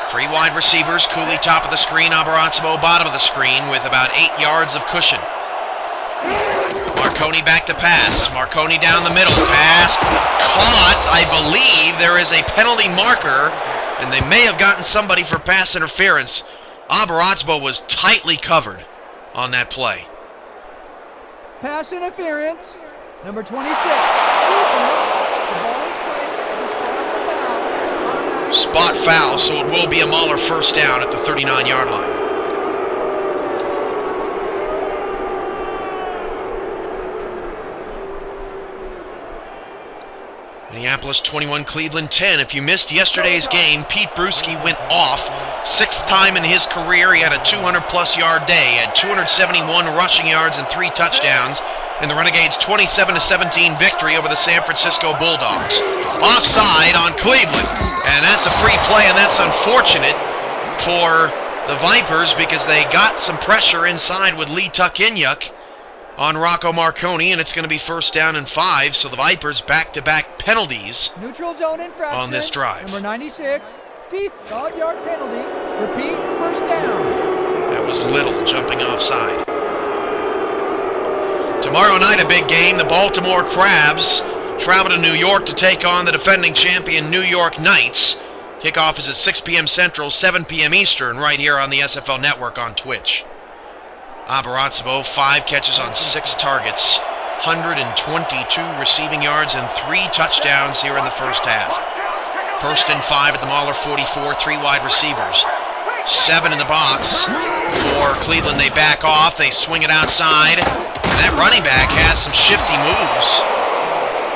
3 wide receivers, Cooley top of the screen, Abarazzo bottom of the screen with about 8 yards of cushion. Marconi back to pass. Marconi down the middle. Pass caught. I believe there is a penalty marker, and they may have gotten somebody for pass interference. Abarazzo was tightly covered on that play. Pass interference, number 26. The ball is placed at the spot of the foul. Spot foul, so it will be a Mauler 1st down at the 39-yard line. Minneapolis 21, Cleveland 10. If you missed yesterday's game, Pete Bruschi went off. 6th time in his career. He had a 200-plus yard day. He had 271 rushing yards and 3 touchdowns in the Renegades' 27-17 victory over the San Francisco Bulldogs. Offside on Cleveland. And that's a free play, and that's unfortunate for the Vipers because they got some pressure inside with Lee Tuck-Inyuk on Rocco Marconi, and it's going to be 1st down and 5, so the Vipers back-to-back penalties Neutral zone infraction on this drive. Number 96, deep 5-yard penalty. Repeat, 1st down. That was Little jumping offside. Tomorrow night, a big game. The Baltimore Crabs travel to New York to take on the defending champion New York Knights. Kickoff is at 6 p.m. Central, 7 p.m. Eastern, right here on the SFL Network on Twitch. Abarazzo, 5 catches on 6 targets, 122 receiving yards and 3 touchdowns here in the first half. 1st and 5 at the Mahler 44, 3 wide receivers. 7 in the box for Cleveland. They back off, they swing it outside, and that running back has some shifty moves.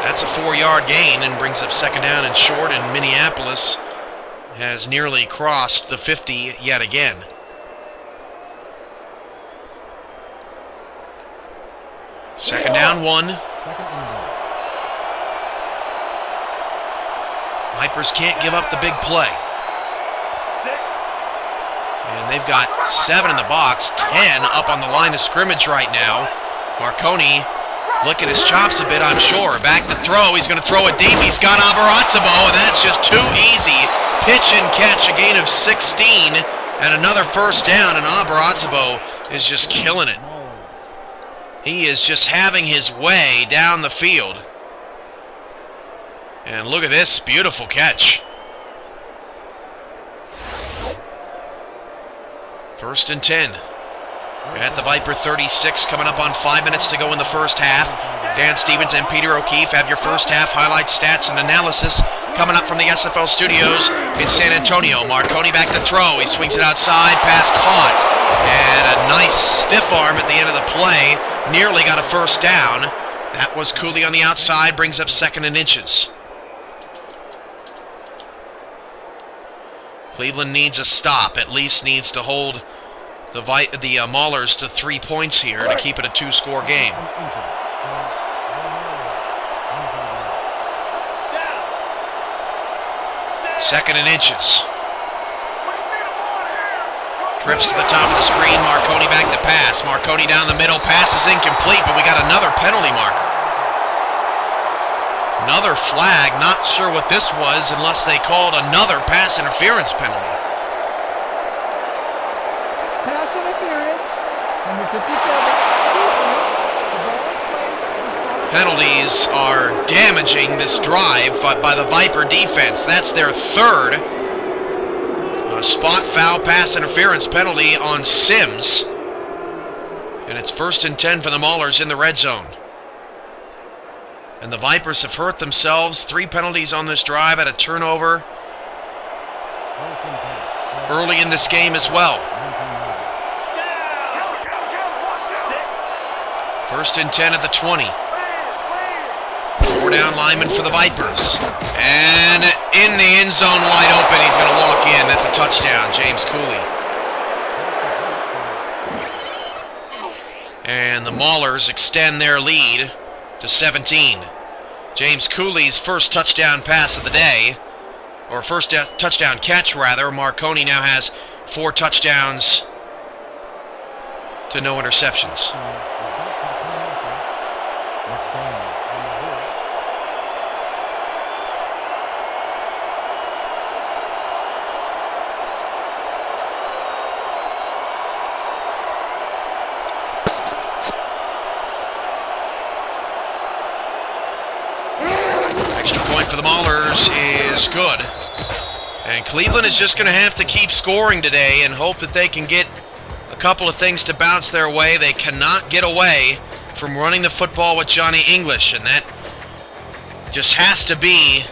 That's a 4-yard gain and brings up 2nd down and short, and Minneapolis has nearly crossed the 50 yet again. Second down, 1. Vipers can't give up the big play. And they've got 7 in the box, 10 up on the line of scrimmage right now. Marconi licking his chops a bit, I'm sure. Back to throw. He's going to throw it deep. He's got Abarazzo, and that's just too easy. Pitch and catch, a gain of 16, and another 1st down, and Abarazzo is just killing it. He is just having his way down the field. And look at this beautiful catch. 1st and 10. We're at the Viper 36, coming up on 5 minutes to go in the first half. Dan Stevens and Peter O'Keefe have your first half highlights, stats, and analysis coming up from the SFL studios in San Antonio. Marconi back to throw. He swings it outside, pass caught. And a nice stiff arm at the end of the play. Nearly got a 1st down. That was Cooley on the outside, brings up 2nd and inches. Cleveland needs a stop, at least needs to hold the Maulers to 3 points here to keep it a 2-score game. Second and inches. Trips to the top of the screen. Marconi back to pass. Marconi down the middle. Pass is incomplete, but we got another penalty marker. Another flag. Not sure what this was unless they called another pass interference penalty. Pass interference. Number 57. Penalties are damaging this drive by the Viper defense. That's their 3rd. A spot foul pass interference penalty on Sims. And it's 1st and 10 for the Maulers in the red zone. And the Vipers have hurt themselves. 3 penalties on this drive at a turnover early in this game as well. 1st and 10 at the 20. 4 down lineman for the Vipers. And in the end zone wide open, he's going to walk in. That's a touchdown, James Cooley. And the Maulers extend their lead to 17. James Cooley's first touchdown pass of the day, or first touchdown catch rather. Marconi now has 4 touchdowns to no interceptions. For the Maulers is good. And Cleveland is just going to have to keep scoring today and hope that they can get a couple of things to bounce their way. They cannot get away from running the football with Johnny English, and that just has to be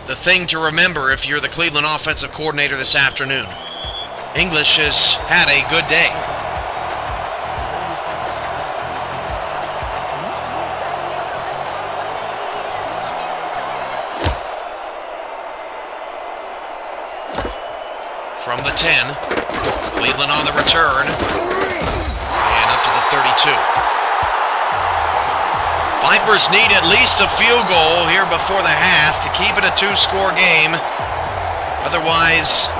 the thing to remember if you're the Cleveland offensive coordinator this afternoon. English has had a good day. from the 10. Cleveland on the return. And up to the 32. Vipers need at least a field goal here before the half to keep it a 2-score game. Otherwise,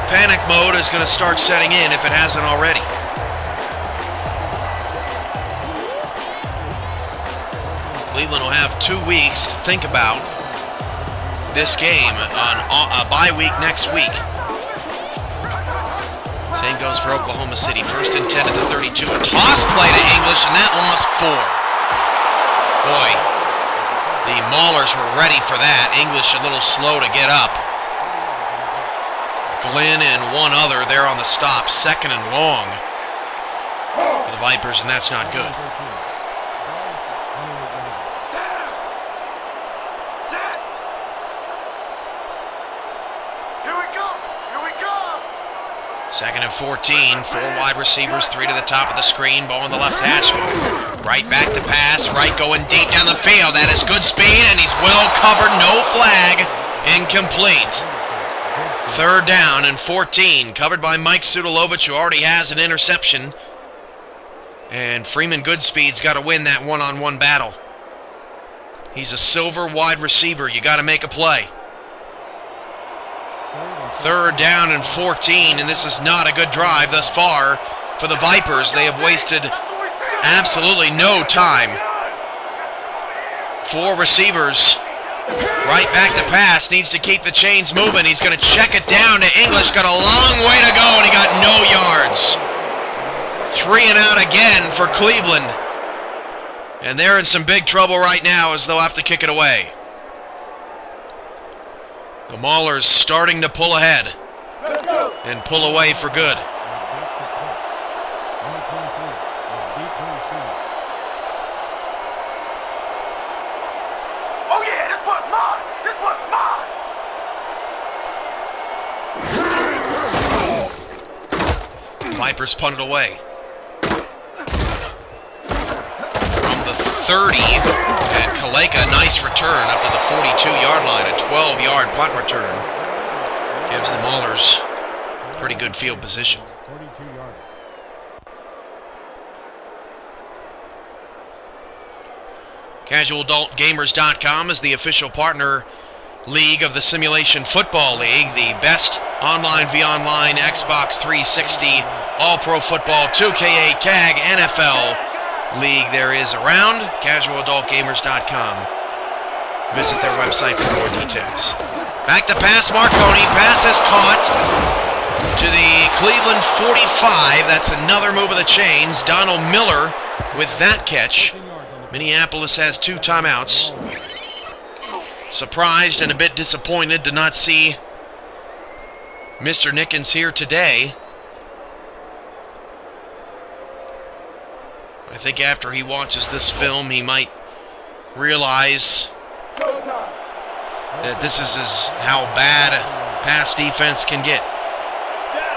panic mode is going to start setting in if it hasn't already. Cleveland will have 2 weeks to think about this game on a bye week next week. Same goes for Oklahoma City. 1st and 10 at the 32. A toss play to English, and that lost 4. Boy, the Maulers were ready for that. English a little slow to get up. Glenn and one other there on the stop. 2nd and long for the Vipers, and that's not good. Second and 14, 4 wide receivers, 3 to the top of the screen, ball on the left hash. Right back to pass, right going deep down the field. That is good speed, and he's well covered, no flag, incomplete. 3rd down and 14, covered by Mike Sudalovich, who already has an interception. And Freeman Goodspeed's got to win that one-on-one battle. He's a silver wide receiver. You got to make a play. 3rd down and 14, and this is not a good drive thus far for the Vipers. They have wasted absolutely no time. 4 receivers, right back to pass, needs to keep the chains moving. He's going to check it down to English, got a long way to go, and he got no yards. 3 and out again for Cleveland. And they're in some big trouble right now as they'll have to kick it away. The Maulers starting to pull ahead and pull away for good. Oh yeah, this one's mine! This one's mine! Vipers punt it away. From the 30, and Kaleka, nice return up to the 42-yard line. A 12-yard punt return gives the Maulers pretty good field position. 42-yard. CasualAdultGamers.com is the official partner league of the Simulation Football League, the best online via online Xbox 360 All-Pro Football 2K8 CAG NFL league there is around. CasualAdultGamers.com. Visit their website for more details. Back to pass, Marconi. Pass is caught to the Cleveland 45. That's another move of the chains. Donald Miller with that catch. Minneapolis has 2 timeouts. Surprised and a bit disappointed to not see Mr. Nickens here today. I think after he watches this film, he might realize that this is how bad pass defense can get.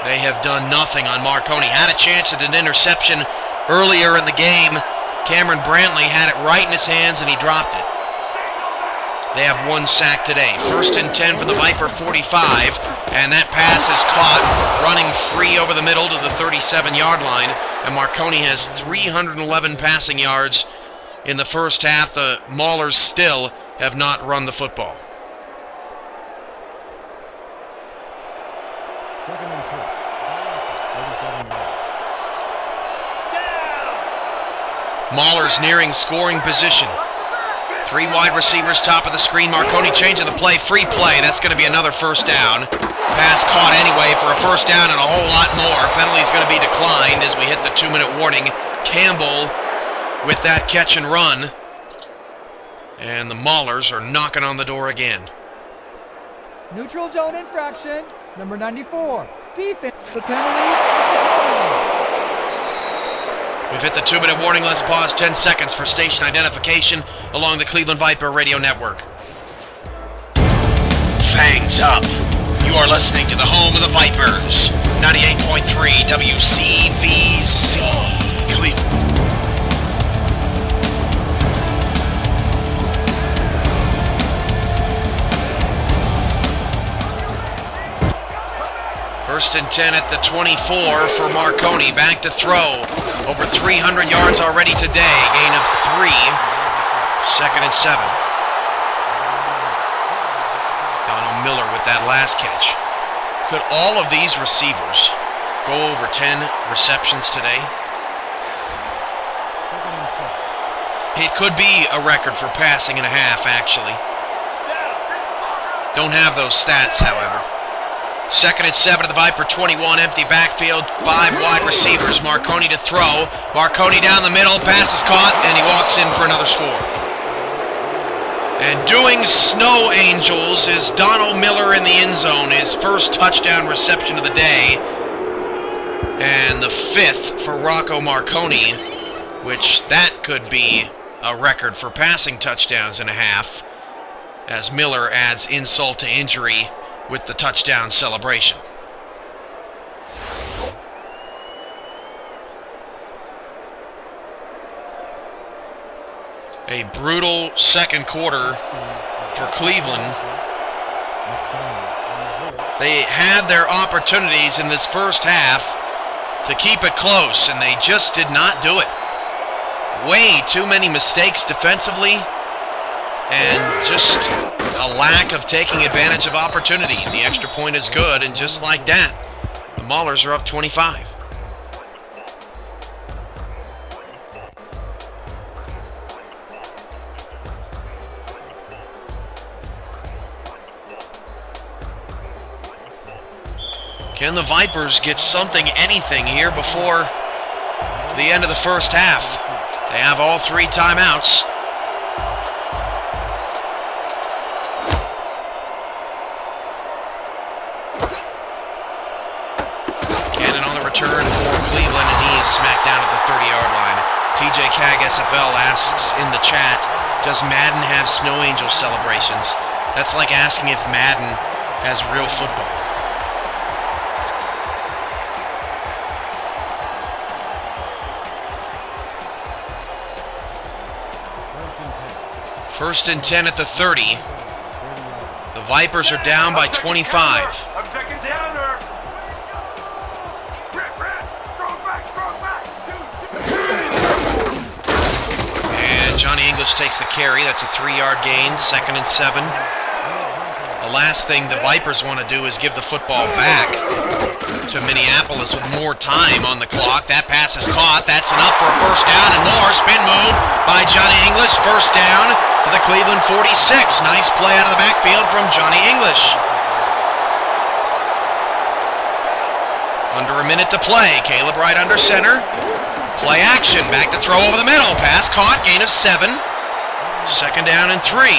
They have done nothing on Marconi. Had a chance at an interception earlier in the game. Cameron Brantley had it right in his hands and he dropped it. They have 1 sack today. 1st and 10 for the Viper 45, and that pass is caught running free over the middle to the 37-yard line, and Marconi has 311 passing yards in the first half. The Maulers still have not run the football. 2nd and 2. 37 yards. Maulers nearing scoring position. 3 wide receivers, top of the screen. Marconi changing the play, free play. That's going to be another 1st down. Pass caught anyway for a 1st down and a whole lot more. Penalty's going to be declined as we hit the 2-minute warning. Campbell with that catch and run. And the Maulers are knocking on the door again. Neutral zone infraction, number 94. Defense, the penalty is declined. We've hit the 2-minute warning. Let's pause 10 seconds for station identification along the Cleveland Viper radio network. Fangs up. You are listening to the home of the Vipers. 98.3 WCVC Cleveland. First and 10 at the 24 for Marconi. Back to throw. Over 300 yards already today. Gain of 3. Second and 7. Donald Miller with that last catch. Could all of these receivers go over 10 receptions today? It could be a record for passing in a half, actually. Don't have those stats, however. Second and 7 to the Viper 21, empty backfield, 5 wide receivers. Marconi to throw. Marconi down the middle, pass is caught, and he walks in for another score. And doing snow angels is Donald Miller in the end zone, his first touchdown reception of the day. And the 5th for Rocco Marconi, which that could be a record for passing touchdowns in a half, as Miller adds insult to injury with the touchdown celebration. A brutal second quarter for Cleveland. They had their opportunities in this first half to keep it close, and they just did not do it. Way too many mistakes defensively, and just a lack of taking advantage of opportunity. The extra point is good, and just like that, the Maulers are up 25. Can the Vipers get something, anything here before the end of the first half? They have all 3 timeouts. Cannon on the return for Cleveland, and he is smacked down at the 30-yard line. TJ Cag SFL asks in the chat, does Madden have snow angel celebrations? That's like asking if Madden has real football. First and 10 at the 30. The Vipers are down by 25. And Johnny English takes the carry. That's a 3-yard gain. Second and 7. The last thing the Vipers want to do is give the football back to Minneapolis with more time on the clock. That pass is caught. That's enough for a first down and more. Spin move by Johnny English. First down to the Cleveland 46. Nice play out of the backfield from Johnny English. Under a minute to play. Caleb Wright under center. Play action. Back to throw over the middle. Pass caught. Gain of 7. Second down and 3.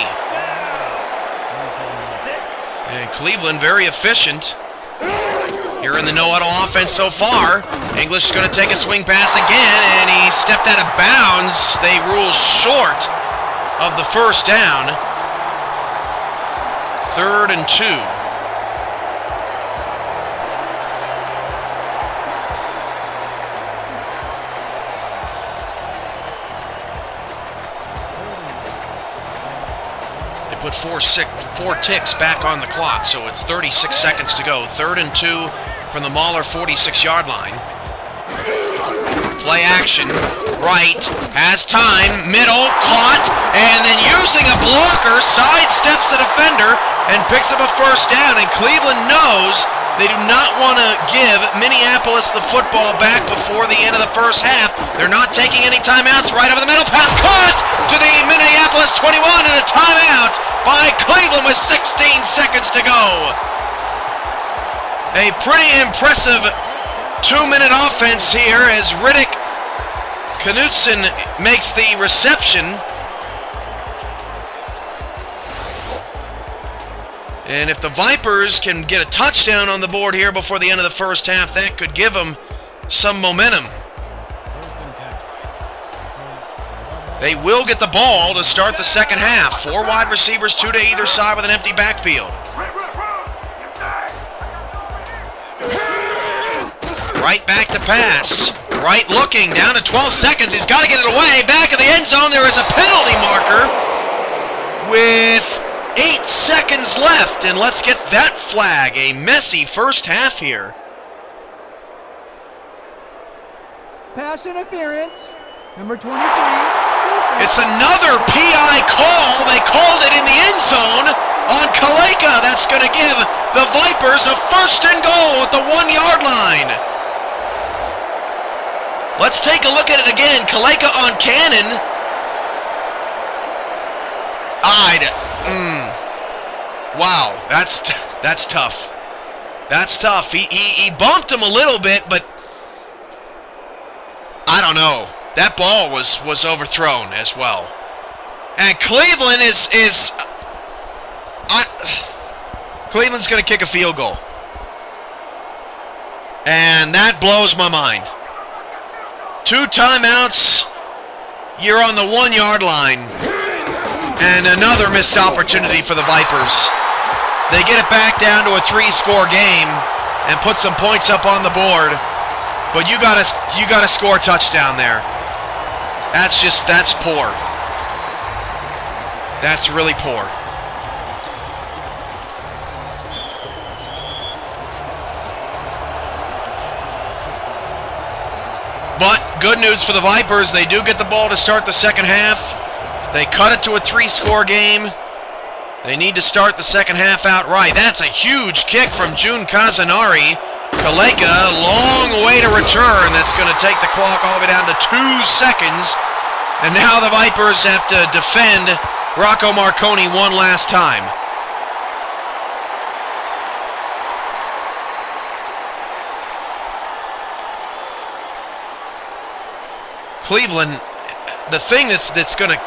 And Cleveland very efficient here in the no-huddle offense so far. English is going to take a swing pass again, and he stepped out of bounds. They rule short of the first down. 3rd and 2. They put 4 ticks back on the clock, so it's 36 seconds to go. 3rd and 2 from the Mauler 46-yard line. Play action. Wright has time. Middle, caught, and then using a blocker, sidesteps a defender and picks up a first down. And Cleveland knows they do not want to give Minneapolis the football back before the end of the first half. They're not taking any timeouts. Right over the middle. Pass caught to the Minneapolis 21, and a timeout by Cleveland with 16 seconds to go. A pretty impressive 2-minute offense here as Riddick Knutson makes the reception. And if the Vipers can get a touchdown on the board here before the end of the first half, that could give them some momentum. They will get the ball to start the second half. 4 wide receivers, 2 to either side with an empty backfield. Right back to pass. Right looking, down to 12 seconds. He's got to get it away. Back of the end zone, there is a penalty marker with 8 seconds left. And let's get that flag. A messy first half here pass interference. Number 23. It's another PI call. They called it in the end zone on Kaleka. That's going to give the Vipers a 1st and goal at the 1-yard line. Let's take a look at it again. Kaleka on Cannon. Wow, that's tough. That's tough. He bumped him a little bit, but I don't know. That ball was overthrown as well. And Cleveland Cleveland's going to kick a field goal. And that blows my mind. 2 timeouts. You're on the 1-yard line. And another missed opportunity for the Vipers. They get it back down to a 3-score game and put some points up on the board. But you gotta score a touchdown there. That's poor. That's really poor. But good news for the Vipers, they do get the ball to start the second half. They cut it to a 3-score game. They need to start the second half outright. That's a huge kick from June Kazanari. Kaleka, long way to return. That's going to take the clock all the way down to 2 seconds. And now the Vipers have to defend Rocco Marconi one last time. Cleveland, the thing that's gonna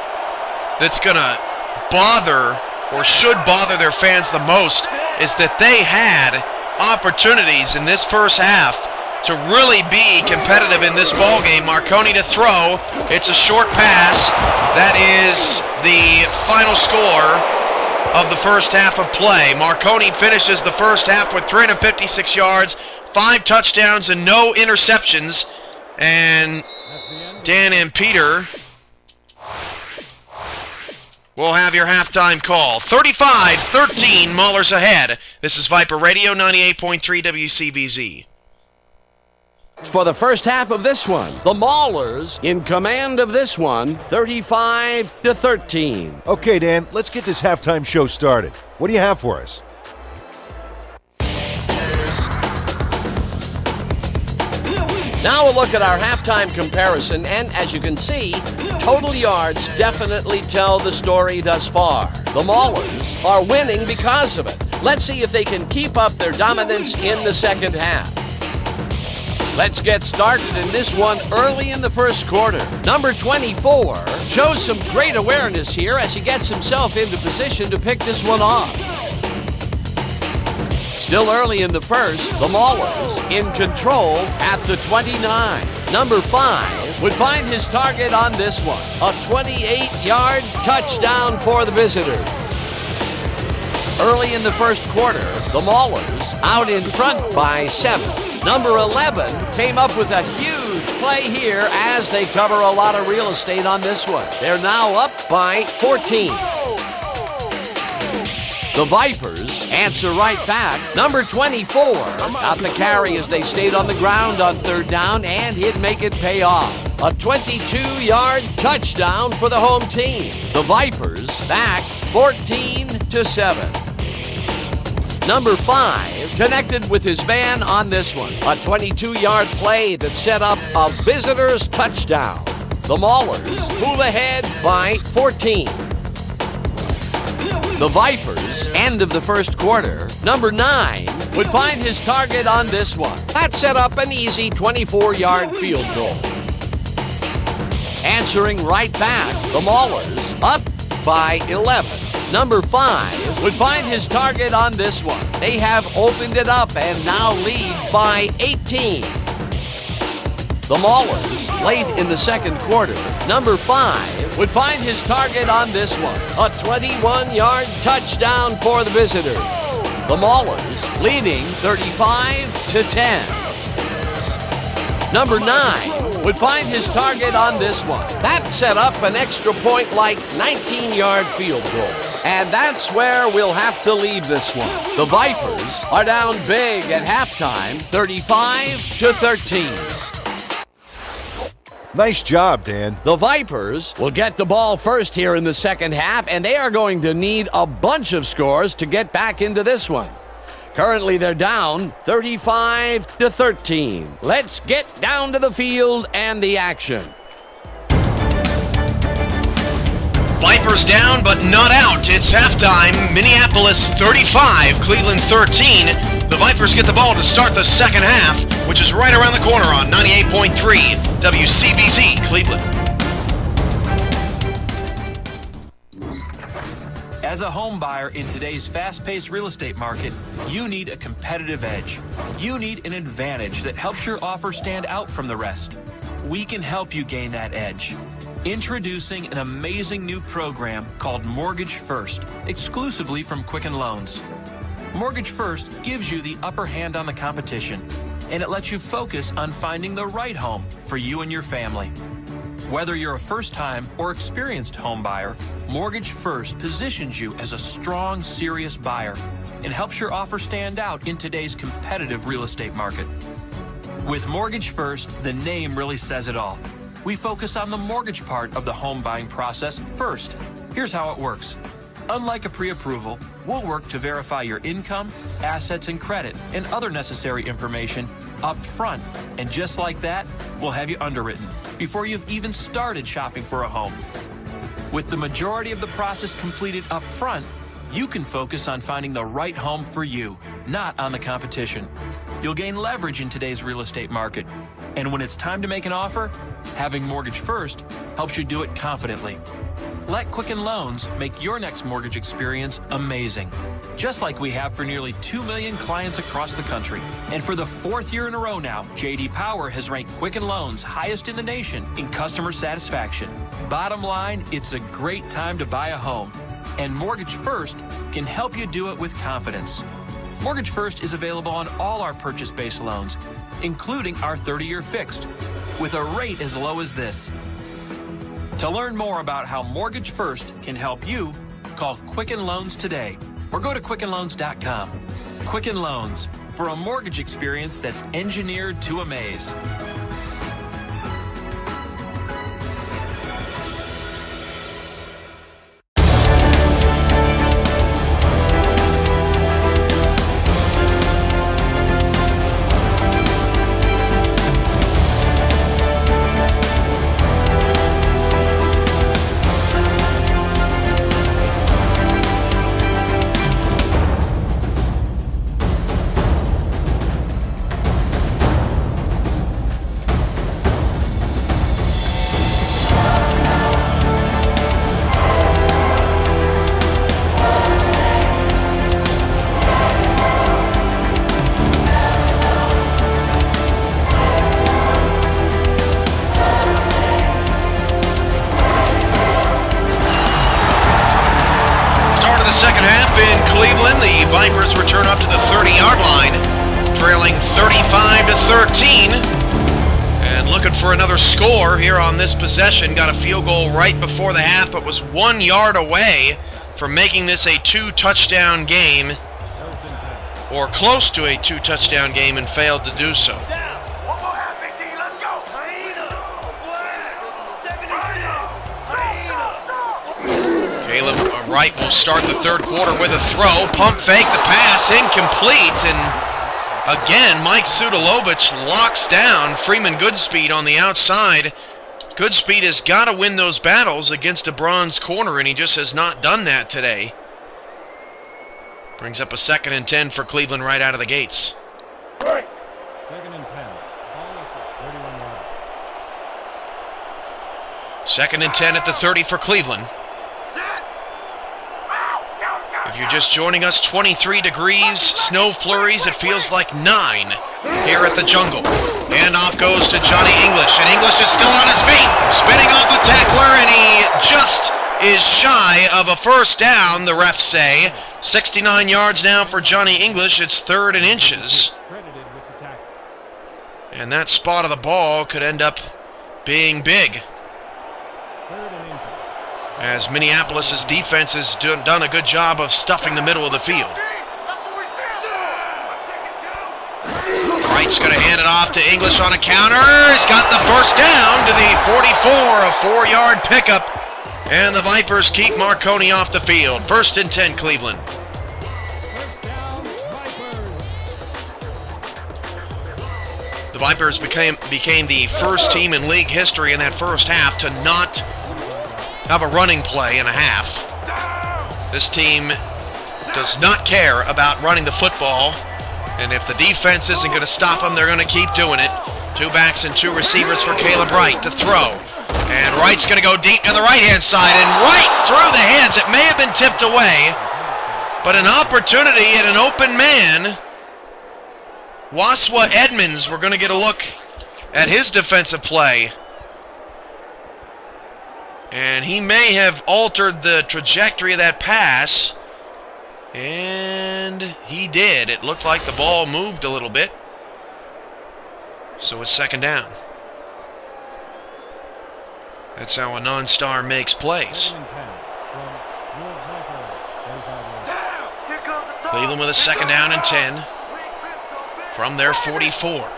bother or should bother their fans the most is that they had opportunities in this first half to really be competitive in this ball game. Marconi to throw. It's a short pass. That is the final score of the first half of play. Marconi finishes the first half with 356 yards, 5 touchdowns, and no interceptions. And Dan and Peter will have your halftime call. 35-13, Maulers ahead. This is Viper Radio, 98.3 WCVZ. For the first half of this one, the Maulers in command of this one, 35-13. Okay, Dan, let's get this halftime show started. What do you have for us? Now a look at our halftime comparison, and as you can see, total yards definitely tell the story thus far. The Maulers are winning because of it. Let's see if they can keep up their dominance in the second half. Let's get started in this one early in the first quarter. Number 24 shows some great awareness here as he gets himself into position to pick this one off. Still early in the first, the Maulers in control at the 29. Number 5 would find his target on this one. A 28-yard touchdown for the visitors. Early in the first quarter, the Maulers out in front by 7. Number 11 came up with a huge play here as they cover a lot of real estate on this one. They're now up by 14. The Vipers answer right back. Number 24 got the carry as they stayed on the ground on third down, and he'd make it pay off. A 22-yard touchdown for the home team. The Vipers back 14-7. Number 5 connected with his man on this one. A 22-yard play that set up a visitor's touchdown. The Maulers move ahead by 14. The Vipers, end of the first quarter, number 9 would find his target on this one. That set up an easy 24-yard field goal. Answering right back, the Maulers up by 11. Number 5 would find his target on this one. They have opened it up and now lead by 18. The Maulers, late in the second quarter, number 5 would find his target on this one. A 21-yard touchdown for the visitors. The Maulers leading 35-10. Number 9 would find his target on this one. That set up an extra point-like 19-yard field goal. And that's where we'll have to leave this one. The Vipers are down big at halftime, 35-13. Nice job, Dan. The Vipers will get the ball first here in the second half, and they are going to need a bunch of scores to get back into this one. Currently, they're down 35-13. Let's get down to the field and the action. Vipers down, but not out. It's halftime. Minneapolis 35, Cleveland 13. The Vipers get the ball to start the second half, which is right around the corner on 98.3 WCBZ Cleveland. As a home buyer in today's fast-paced real estate market, you need a competitive edge. You need an advantage that helps your offer stand out from the rest. We can help you gain that edge. Introducing an amazing new program called Mortgage First, exclusively from Quicken Loans. Mortgage First gives you the upper hand on the competition, and it lets you focus on finding the right home for you and your family. Whether you're a first-time or experienced home buyer, Mortgage First positions you as a strong, serious buyer and helps your offer stand out in today's competitive real estate market. With Mortgage First, the name really says it all. We focus on the mortgage part of the home buying process first. Here's how it works. Unlike a pre-approval, we'll work to verify your income, assets, and credit, and other necessary information up front. And just like that, we'll have you underwritten before you've even started shopping for a home. With the majority of the process completed up front, you can focus on finding the right home for you, not on the competition. You'll gain leverage in today's real estate market. And when it's time to make an offer, having Mortgage First helps you do it confidently. Let Quicken Loans make your next mortgage experience amazing, just like we have for nearly 2 million clients across the country. And for the 4th year in a row now, J.D. Power has ranked Quicken Loans highest in the nation in customer satisfaction. Bottom line, it's a great time to buy a home, and Mortgage First can help you do it with confidence. Mortgage First is available on all our purchase-based loans, including our 30-year fixed, with a rate as low as this. To learn more about how Mortgage First can help you, call Quicken Loans today or go to QuickenLoans.com. Quicken Loans, for a mortgage experience that's engineered to amaze. Vipers return up to the 30-yard line, trailing 35-13. And looking for another score here on this possession. Got a field goal right before the half, but was 1 yard away from making this a 2-touchdown game, or close to a 2-touchdown game, and failed to do so. Caleb Wright will start the third quarter with a throw. Pump fake, the pass incomplete, and again Mike Sudalovich locks down Freeman Goodspeed on the outside. Goodspeed has got to win those battles against a bronze corner, and he just has not done that today. Brings up a 2nd and 10 for Cleveland right out of the gates. 2nd and 10. Ball at the 31 yard. 2nd and 10 at the 30 for Cleveland. If you're just joining us, 23 degrees, snow flurries, it feels like 9 here at the Jungle. Handoff goes to Johnny English, and English is still on his feet, spinning off the tackler, and he just is shy of a first down, the refs say. 69 yards now for Johnny English. It's 3rd and inches. And that spot of the ball could end up being big, as Minneapolis' defense has done a good job of stuffing the middle of the field. Wright Wright's going to hand it off to English on a counter. He's got the first down to the 44, a 4-yard pickup. And the Vipers keep Marconi off the field. 1st and 10, Cleveland. The Vipers became the first team in league history in that first half to not have a running play in a half. This team does not care about running the football, and if the defense isn't going to stop them, they're going to keep doing it. 2 backs and 2 receivers for Caleb Wright to throw. And Wright's going to go deep to the right-hand side, and right through the hands. It may have been tipped away, but an opportunity at an open man. Waswa Edmonds, we're going to get a look at his defensive play. And he may have altered the trajectory of that pass. And he did. It looked like the ball moved a little bit. So it's 2nd down. That's how a non-star makes plays. Cleveland with a 2nd down and 10 from their 44.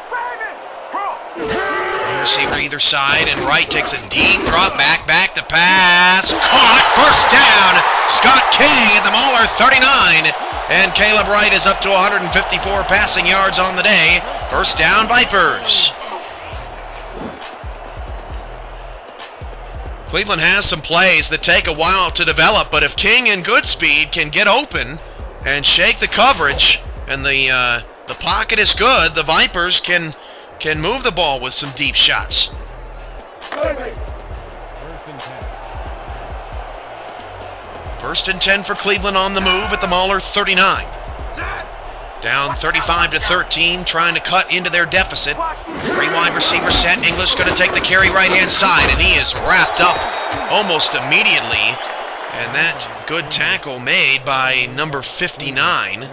Receiver either side, and Wright takes a deep drop back to pass. Caught, 1st down. Scott King at the Mauler 39. And Caleb Wright is up to 154 passing yards on the day. 1st down, Vipers. Cleveland has some plays that take a while to develop, but if King in good speed can get open and shake the coverage, and the pocket is good, the Vipers can move the ball with some deep shots. 1st and 10 for Cleveland on the move at the Mauler 39. Down 35-13, trying to cut into their deficit. 3 wide receiver set. English going to take the carry right-hand side, and he is wrapped up almost immediately. And that good tackle made by number 59.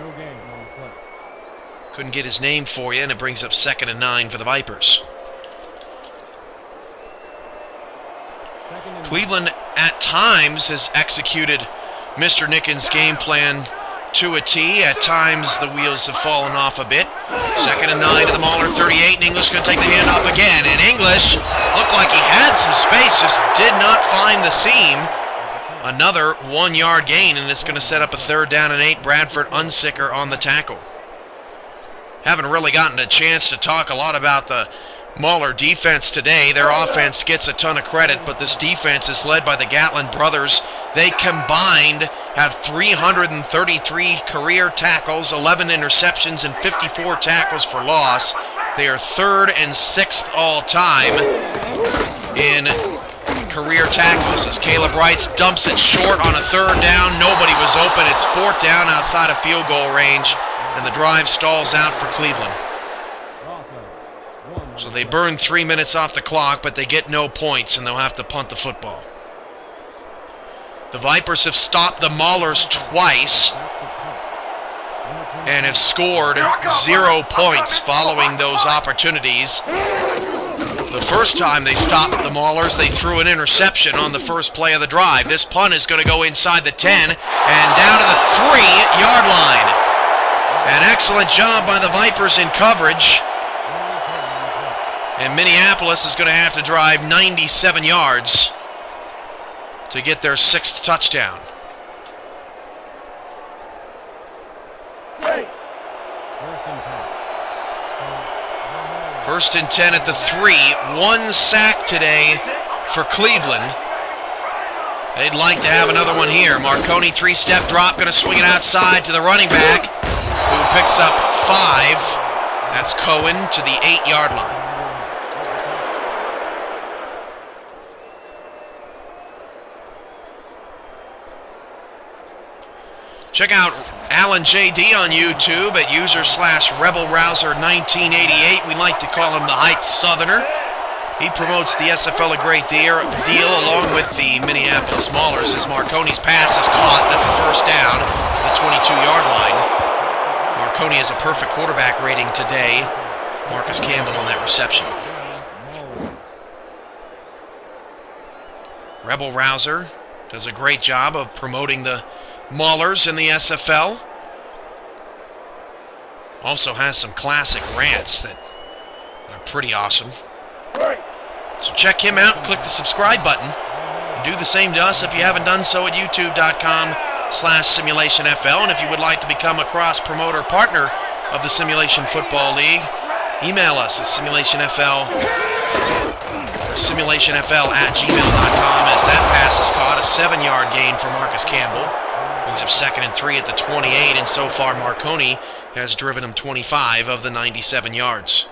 Couldn't get his name for you, and it brings up 2nd and 9 for the Vipers. Cleveland at times has executed Mr. Nickens' game plan to a T. At times the wheels have fallen off a bit. 2nd and 9 to the Mauler 38, and English going to take the handoff again. And English looked like he had some space, just did not find the seam. Another 1-yard gain, and it's going to set up a 3rd down and 8. Bradford Unsicker on the tackle. Haven't really gotten a chance to talk a lot about the Mauler defense today. Their offense gets a ton of credit, but this defense is led by the Gatlin brothers. They combined have 333 career tackles, 11 interceptions, and 54 tackles for loss. They are 3rd and 6th all-time in career tackles as Caleb Wright dumps it short on a 3rd down. Nobody was open. It's 4th down outside of field goal range, and the drive stalls out for Cleveland. So they burn 3 minutes off the clock, but they get no points, and they'll have to punt the football. The Vipers have stopped the Maulers twice and have scored 0 points following those opportunities. The first time they stopped the Maulers, they threw an interception on the first play of the drive. This punt is going to go inside the 10 and down to the 3-yard line. An excellent job by the Vipers in coverage. And Minneapolis is going to have to drive 97 yards to get their 6th touchdown. First and 10 at the 3. 1 sack today for Cleveland. They'd like to have another one here. Marconi 3-step drop, going to swing it outside to the running back, who picks up 5. That's Cohen to the 8-yard line. Check out Alan JD on YouTube at user/rebelrouser1988. We like to call him the hyped Southerner. He promotes the SFL a great deal along with the Minneapolis Maulers as Marconi's pass is caught. That's a 1st down to the 22-yard line. Marconi has a perfect quarterback rating today. Marcus Campbell on that reception. Rebel Rouser does a great job of promoting the Maulers in the SFL. Also has some classic rants that are pretty awesome. So check him out, click the subscribe button. Do the same to us if you haven't done so at youtube.com/SimulationFL. And if you would like to become a cross-promoter partner of the Simulation Football League, email us at simulationfl@gmail.com, as that pass is caught. A 7-yard gain for Marcus Campbell. Brings up 2nd and 3 at the 28, and so far Marconi has driven him 25 of the 97 yards.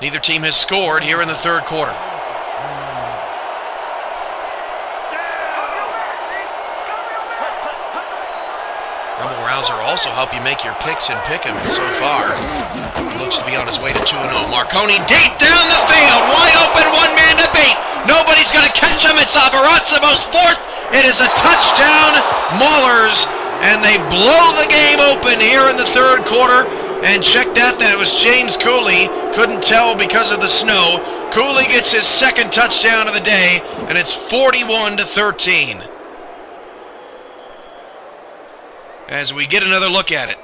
Neither team has scored here in the third quarter. Rebel Rouser also help you make your picks and pick 'em, and so far looks to be on his way to 2-0. Marconi deep down the field, wide open, one-man to beat. Nobody's going to catch him. It's Avaratsevos' 4th. It is a touchdown, Maulers, and they blow the game open here in the third quarter. And check that, that was James Cooley. Couldn't tell because of the snow. Cooley gets his 2nd touchdown of the day, and it's 41-13. As we get another look at it.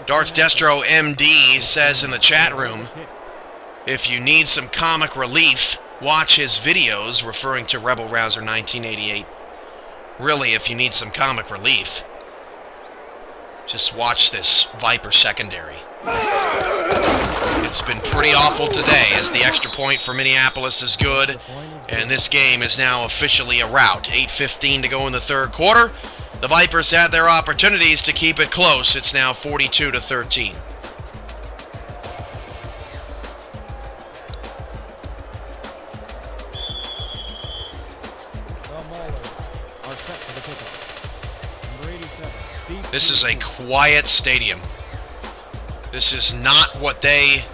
Darth Destro MD says in the chat room, if you need some comic relief, watch his videos, referring to Rebel Rouser 1988. Really, if you need some comic relief, just watch this Viper secondary. It's been pretty awful today, as the extra point for Minneapolis is good, and this game is now officially a rout. 8:15 to go in the third quarter. The Vipers had their opportunities to keep it close. It's now 42-13. This is a quiet stadium. This is not what they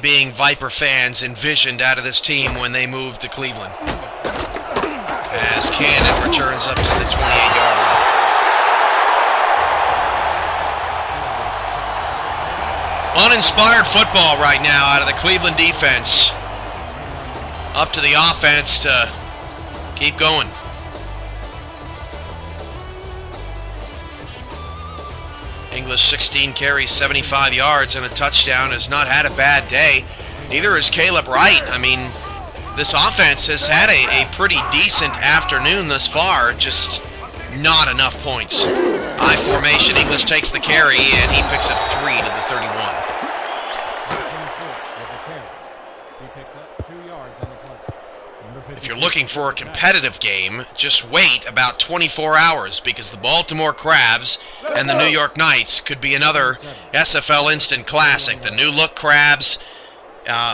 being Viper fans envisioned out of this team when they moved to Cleveland. As Cannon returns up to the 28-yard line. Uninspired football right now out of the Cleveland defense. Up to the offense to keep going. English 16 carries, 75 yards and a touchdown, has not had a bad day. Neither has Caleb Wright. I mean, this offense has had a pretty decent afternoon thus far, just not enough points. I formation, English takes the carry, and he picks up 3 to the 31. If you're looking for a competitive game, just wait about 24 hours, because the Baltimore Crabs and the New York Knights could be another SFL Instant Classic. The new look Crabs,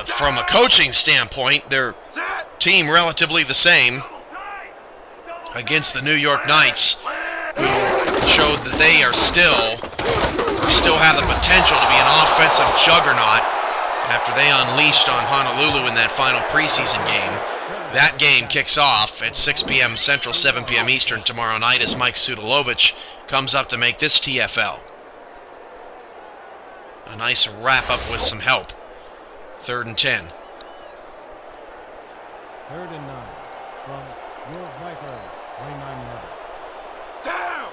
from a coaching standpoint, their team relatively the same against the New York Knights, who showed that they are still have the potential to be an offensive juggernaut after they unleashed on Honolulu in that final preseason game. That game kicks off at 6 p.m. Central, 7 p.m. Eastern tomorrow night as Mike Sudalovich comes up to make this TFL. A nice wrap-up with some help. 3rd and 10. 3rd and 9 from your Vipers, 29-yard. Down!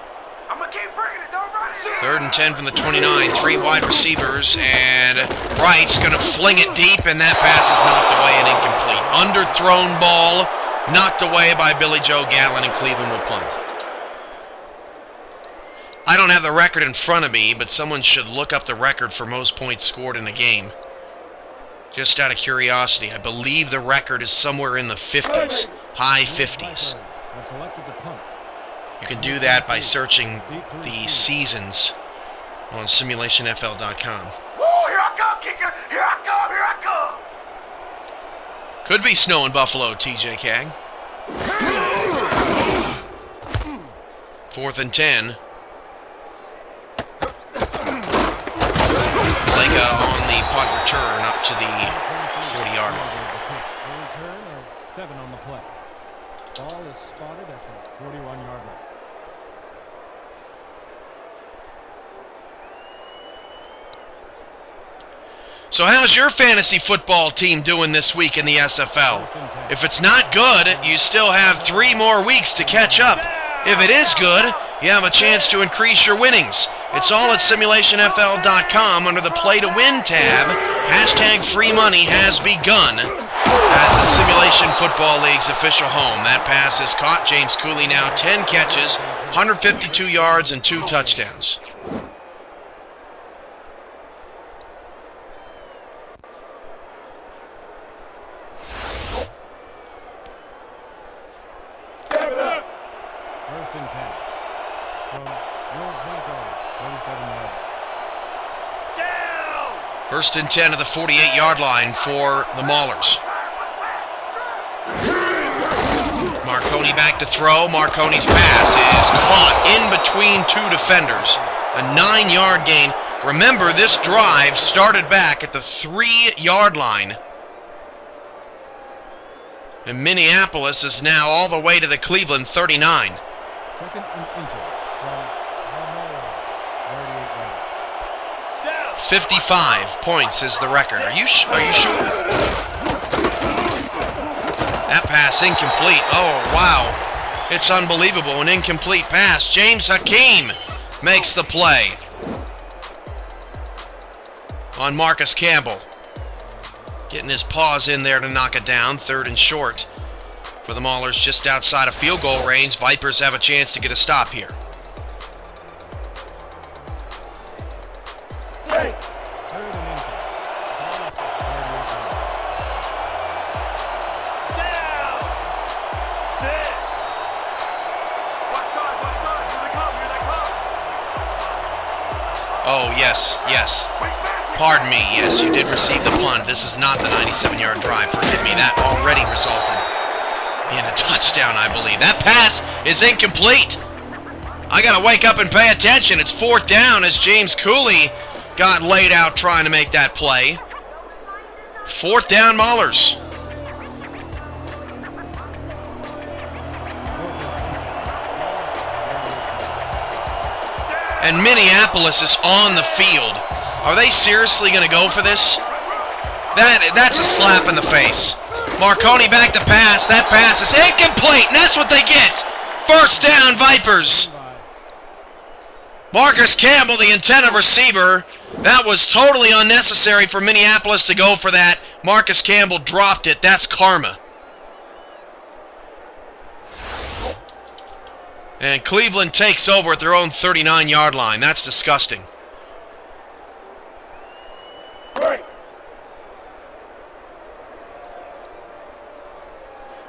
I'm gonna keep bringing it, don't run it! 3rd and 10 from the 29, 3 wide receivers, and Wright's going to fling it deep, and that pass is knocked away and incomplete. Underthrown ball, knocked away by Billy Joe Gatlin, and Cleveland will punt. I don't have the record in front of me, but someone should look up the record for most points scored in a game. Just out of curiosity, I believe the record is somewhere in the 50s, high 50s. You can do that by searching the seasons on simulationfl.com. Whoa, here I come, kicker! Here I come, here I come! Could be snow in Buffalo, TJ Kang. 4th and 10. Blake on the punt return up to the 40-yard line. 7 on the play. Ball is spotted at the 41-yard line. So how's your fantasy football team doing this week in the SFL? If it's not good, you still have 3 more weeks to catch up. If it is good, you have a chance to increase your winnings. It's all at simulationfl.com under the Play to Win tab. Hashtag free money has begun at the Simulation Football League's official home. That pass is caught. James Cooley now 10 catches, 152 yards, and 2 touchdowns. First and 10. From your Broncos, 37-yard. First and 10 at the 48-yard line for the Maulers. Marconi back to throw. Marconi's pass is caught in between 2 defenders. A 9-yard gain. Remember, this drive started back at the 3-yard line. And Minneapolis is now all the way to the Cleveland 39. Second and inches from Ramirez, 38-yard. 55 points is the record. Are you sure? That pass incomplete. Oh, wow. It's unbelievable. An incomplete pass. James Hakeem makes the play on Marcus Campbell. Getting his paws in there to knock it down. 3rd and short for the Maulers, just outside of field goal range. Vipers have a chance to get a stop here. Third and inches. Oh, yes, yes. Pardon me, yes, you did receive the punt. This is not the 97-yard drive. Forgive me, that already resulted in a touchdown, I believe. That pass is incomplete. I gotta wake up and pay attention. It's 4th down as James Cooley got laid out trying to make that play. 4th down, Maulers. And Minneapolis is on the field. Are they seriously going to go for this? That's a slap in the face. Marconi back to pass. That pass is incomplete, and that's what they get. 1st down, Vipers. Marcus Campbell, the intended receiver. That was totally unnecessary for Minneapolis to go for that. Marcus Campbell dropped it. That's karma. And Cleveland takes over at their own 39-yard line. That's disgusting.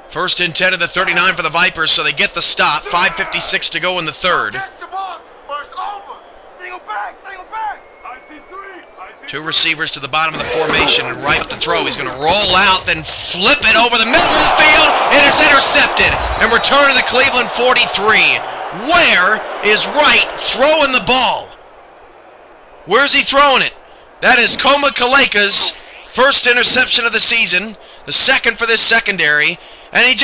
First and 10 at the 39 for the Vipers, so they get the stop. 5:56 to go in the 3rd. 2 receivers to the bottom of the formation, and right up the throw. He's going to roll out, then flip it over the middle of the field. It is intercepted and returned to the Cleveland 43. Where is Wright throwing the ball? Where's he throwing it? That is Koma Kaleka's first interception of the season, the 2nd for this secondary, and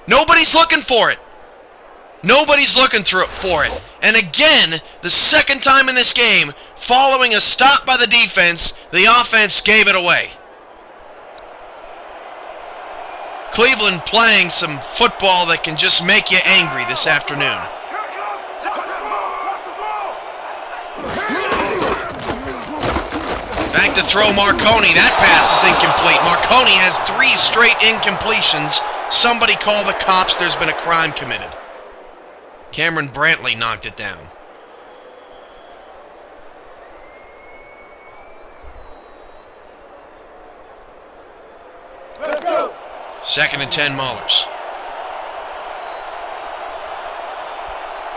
nobody's looking for it. Nobody's looking for it. And again, the 2nd time in this game, following a stop by the defense, the offense gave it away. Cleveland playing some football that can just make you angry this afternoon. Back to throw Marconi. That pass is incomplete. Marconi has 3 straight incompletions. Somebody call the cops. There's been a crime committed. Cameron Brantley knocked it down. Let's go. 2nd and 10, Maulers.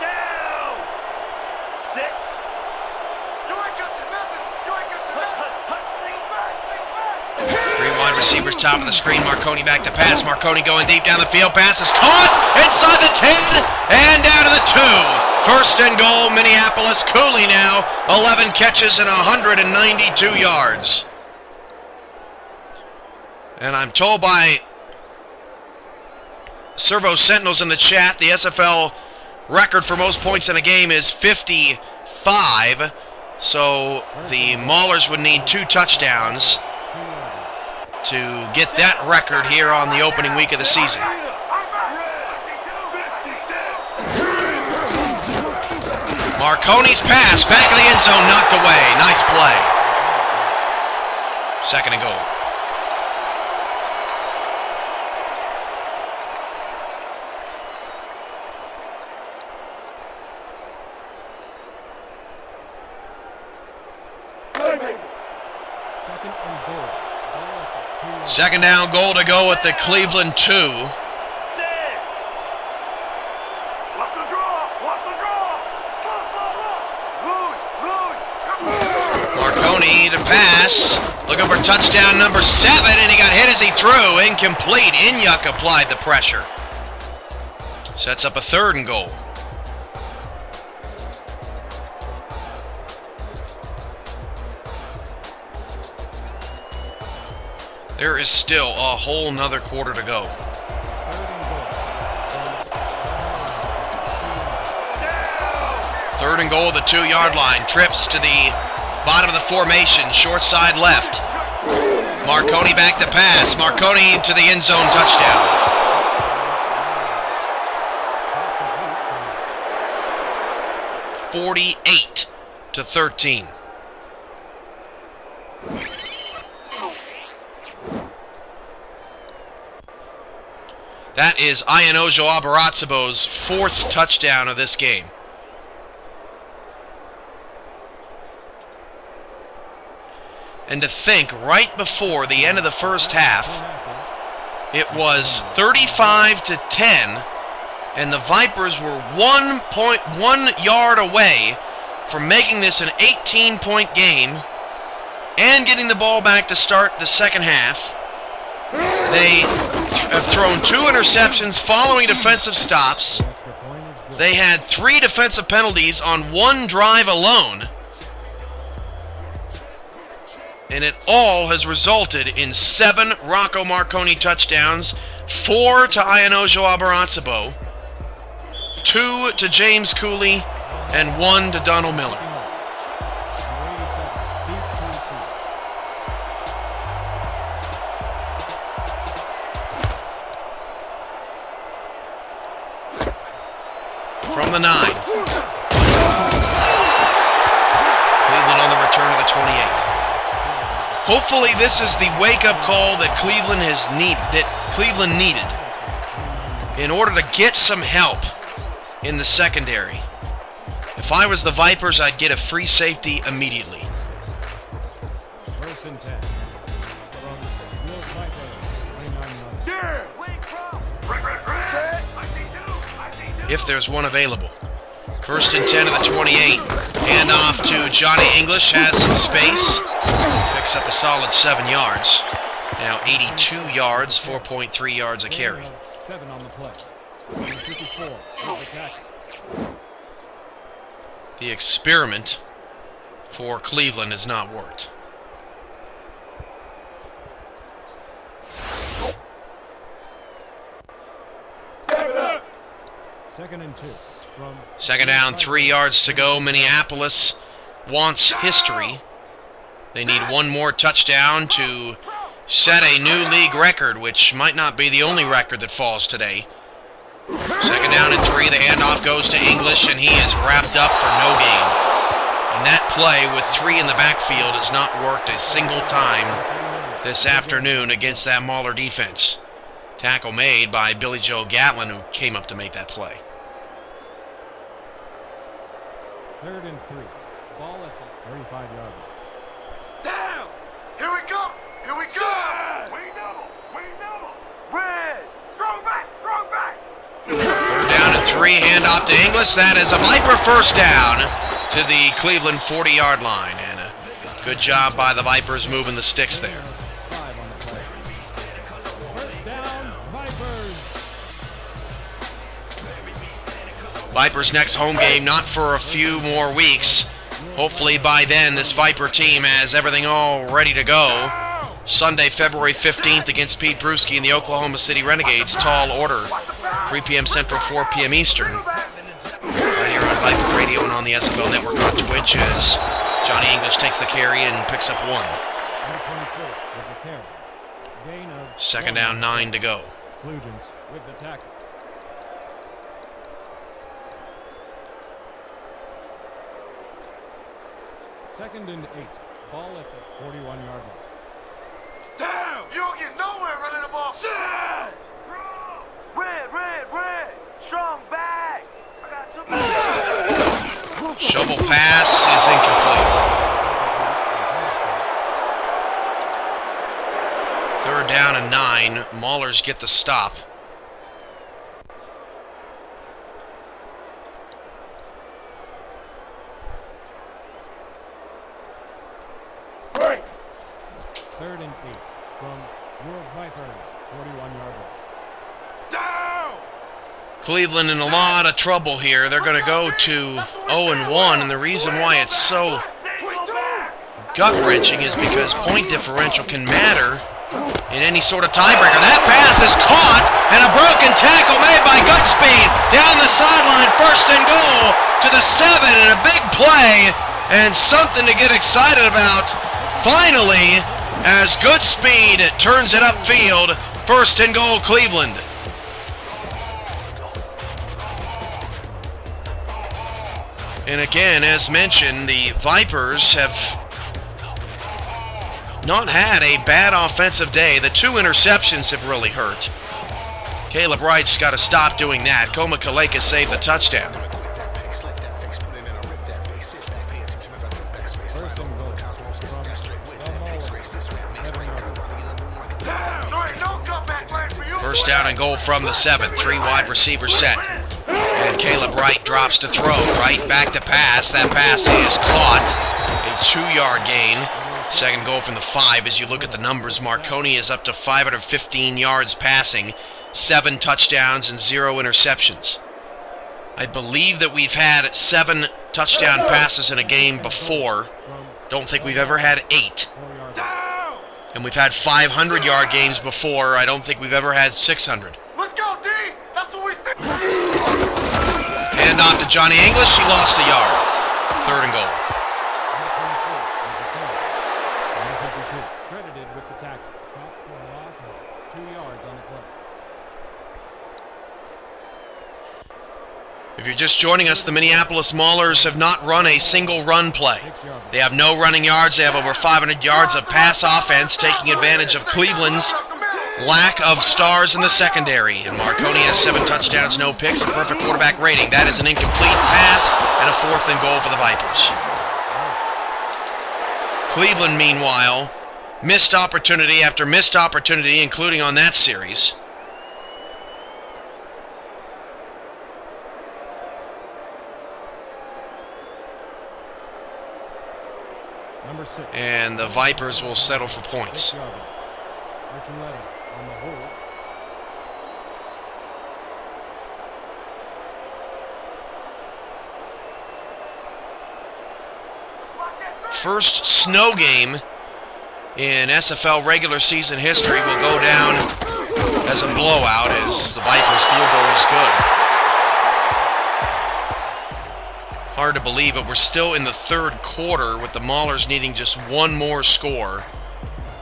Down! Sick. You ain't got to nothing. You ain't got to nothing. 3 wide receivers, top of the screen. Marconi back to pass. Marconi going deep down the field. Pass is caught inside the 10 and down to the 2. 1st and goal, Minneapolis. Cooley now, 11 catches and 192 yards. And I'm told by Servo Sentinels in the chat. The SFL record for most points in a game is 55. So the Maulers would need 2 touchdowns to get that record here on the opening week of the season. Marconi's pass, back of the end zone, knocked away. Nice play. 2nd and goal. Second down goal to go at the Cleveland 2. Marconi to pass. Looking for touchdown number 7, and he got hit as he threw. Incomplete. Inyuk applied the pressure. Sets up a 3rd and goal. There is still a whole nother quarter to go. 3rd and goal at the 2-yard line. Trips to the bottom of the formation. Short side left. Marconi back to pass. Marconi to the end zone, touchdown. (48-13). That is Ianojo Abaratsibo's 4th touchdown of this game. And to think, right before the end of the first half, it was 35-10, and the Vipers were 1.1 yard away from making this an 18-point game and getting the ball back to start the second half. They have thrown 2 interceptions following defensive stops. They had 3 defensive penalties on 1 drive alone. And it all has resulted in 7 Rocco Marconi touchdowns, 4 to Ianojo Abaratsibo, 2 to James Cooley, and 1 to Donald Miller. From the 9. Cleveland on the return to the 28. Hopefully this is the wake-up call that Cleveland needed in order to get some help in the secondary. If I was the Vipers, I'd get a free safety immediately. 1st and 10. From Will Viper, 29 If there's one available. 1st and 10 of the 28. Hand off to Johnny English, has some space. Picks up a solid 7 yards. Now 82 yards, 4.3 yards a carry. 7 on the play. 54 with the tackle. The experiment for Cleveland has not worked. Second and 2. From 2nd down, 3 yards to go. Minneapolis wants history. They need 1 more touchdown to set a new league record, which might not be the only record that falls today. 2nd down and 3. The handoff goes to English, and he is wrapped up for no gain. And that play with 3 in the backfield has not worked a single time this afternoon against that Mauler defense. Tackle made by Billy Joe Gatlin, who came up to make that play. 3rd and 3. Ball at the 35-yard line. Down! Here we go! Here we go! We double! Red! Strong back! 3rd down and 3, handoff to English. That is a Viper first down to the Cleveland 40-yard line. And a good job by the Vipers moving the sticks there. 5 on the play. 1st down, Vipers. Vipers' next home game not for a few more weeks. Hopefully by then this Viper team has everything all ready to go. Sunday, February 15th against Pete Bruschi and the Oklahoma City Renegades. Tall order 3 p.m. Central, 4 p.m. Eastern. Right here on Viper Radio and on the SFL Network on Twitch as Johnny English takes the carry and picks up 1. Second down, 9 to go. Flugents with the tackle. Second and 8. Ball at the 41-yard line. Down! You don't get nowhere running the ball. Set! Red. Strong back. Shovel pass is incomplete. Third down and 9. Maulers get the stop. Third and 8 from your Vipers, 41-yard line. Down! Cleveland in a lot of trouble here. They're going to go to 0-1, and the reason why it's so gut-wrenching is because point differential can matter in any sort of tiebreaker. That pass is caught, and a broken tackle made by Goodspeed down the sideline. First and goal to the 7, and a big play, and something to get excited about. Finally, as Goodspeed turns it upfield, first and goal, Cleveland. And again, as mentioned, the Vipers have not had a bad offensive day. The 2 interceptions have really hurt. Caleb Wright's got to stop doing that. Koma Kaleka saved the touchdown. First down and goal from the 7. 3 wide receivers set. And Caleb Wright drops to throw. Wright back to pass. That pass is caught. A 2-yard gain. Second goal from the 5. As you look at the numbers, Marconi is up to 515 yards passing, 7 touchdowns and 0 interceptions. I believe that we've had 7 touchdown passes in a game before. Don't think we've ever had 8. And we've had 500-yard games before. I don't think we've ever had 600. Let's go, D! That's what we think! Hand off to Johnny English. He lost a yard. Third and goal. Credited with the tackle. Stops for a loss of 2 yards on the play. If you're just joining us, the Minneapolis Maulers have not run a single run play. They have no running yards. They have over 500 yards of pass offense, taking advantage of Cleveland's lack of stars in the secondary. And Marconi has 7 touchdowns, no picks, a perfect quarterback rating. That is an incomplete pass and a 4th and goal for the Vipers. Cleveland, meanwhile, missed opportunity after missed opportunity, including on that series. Number 6. And the Vipers will settle for points. Richard Letty on the hold. First snow game in SFL regular season history will go down as a blowout as the Vipers' field goal is good. Hard to believe, but we're still in the 3rd quarter with the Maulers needing just 1 more score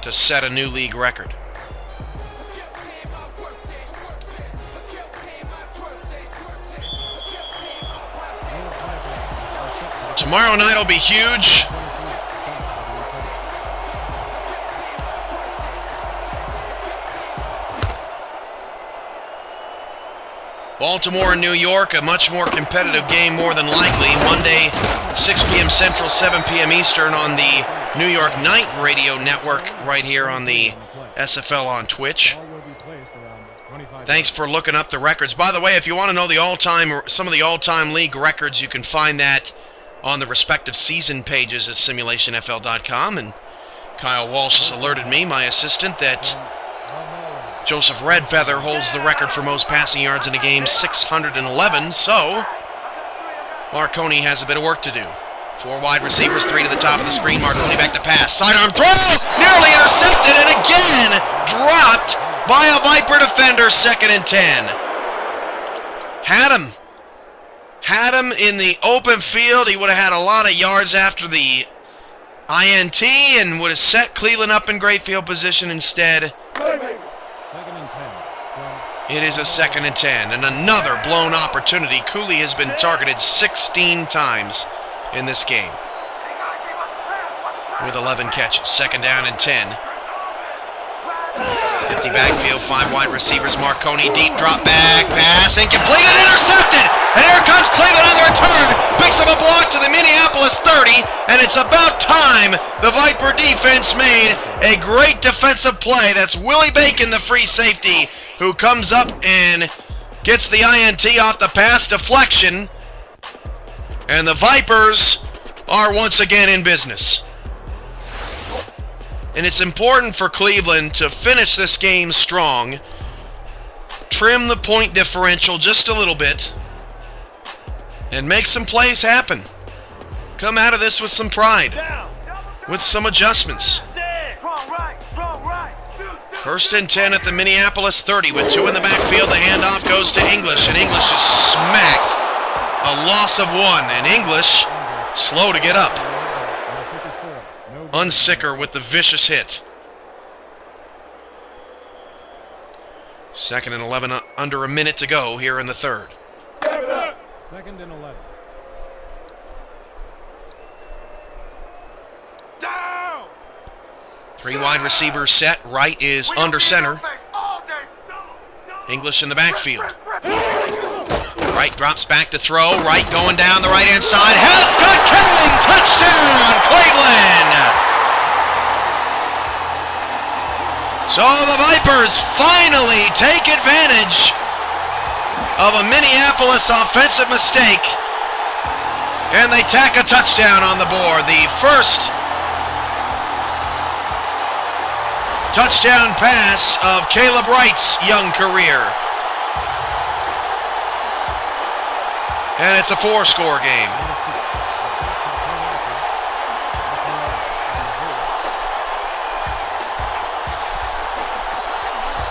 to set a new league record. Tomorrow night will be huge. Baltimore and New York, a much more competitive game more than likely. Monday, 6 p.m. Central, 7 p.m. Eastern on the New York Night Radio Network right here on the SFL on Twitch. Thanks for looking up the records. By the way, if you want to know some of the all-time league records, you can find that on the respective season pages at simulationfl.com. And Kyle Walsh has alerted me, my assistant, that Joseph Redfeather holds the record for most passing yards in a game, 611. So Marconi has a bit of work to do. 4 wide receivers, 3 to the top of the screen. Marconi back to pass. Sidearm throw! Nearly intercepted and again dropped by a Viper defender. 2nd and 10. Had him in the open field. He would have had a lot of yards after the INT and would have set Cleveland up in great field position instead. 2nd and 10. It is a 2nd and 10, and another blown opportunity. Cooley has been targeted 16 times in this game with 11 catches. 2nd down and 10. 50 backfield, 5 wide receivers. Marconi deep drop back pass, incomplete and intercepted. And here comes Cleveland on the return. Picks up a block to the Minneapolis 30, and it's about time the Viper defense made a great defensive play. That's Willie Bacon, the free safety, who comes up and gets the INT off the pass deflection. And the Vipers are once again in business. And it's important for Cleveland to finish this game strong, trim the point differential just a little bit, and make some plays happen. Come out of this with some pride, with some adjustments. 1st and 10 at the Minneapolis 30 with 2 in the backfield. The handoff goes to English, and English is smacked. A loss of 1, and English slow to get up. Unsicker with the vicious hit. 2nd and 11, under a minute to go here in the 3rd. 2nd and 11. Down! 3 wide receivers set. Right is under center. English in the backfield. Right drops back to throw. Right going down the right-hand side. Scott King! Touchdown, Cleveland! So the Vipers finally take advantage of a Minneapolis offensive mistake, and they tack a touchdown on the board. The first touchdown pass of Caleb Wright's young career. And it's a 4-score game.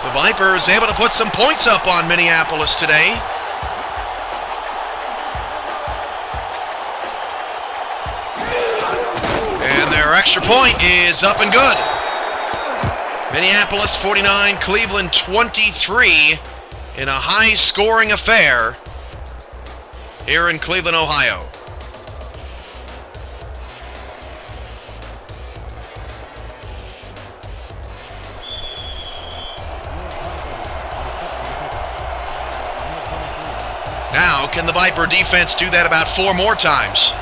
The Vipers able to put some points up on Minneapolis today. And their extra point is up and good. Minneapolis 49, Cleveland 23 in a high-scoring affair here in Cleveland, Ohio. Now, can the Viper defense do that about 4 more times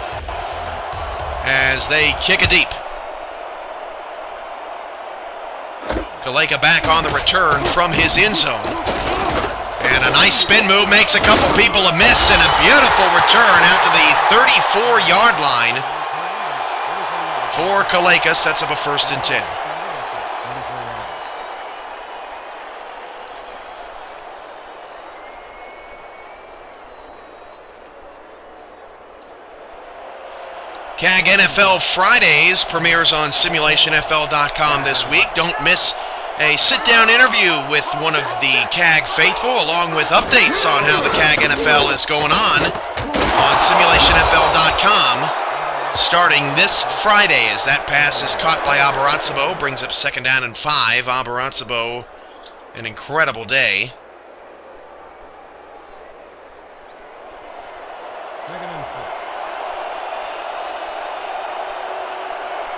as they kick it deep? Kaleka back on the return from his end zone. And a nice spin move makes a couple people a miss, and a beautiful return out to the 34-yard line for Kaleka. Sets up a 1st and 10. CAG NFL Fridays premieres on SimulationFL.com this week. Don't miss a sit-down interview with one of the CAG faithful, along with updates on how the CAG NFL is going on SimulationFL.com, starting this Friday as that pass is caught by Abarazzo, brings up 2nd down and 5. Abarazzo, an incredible day.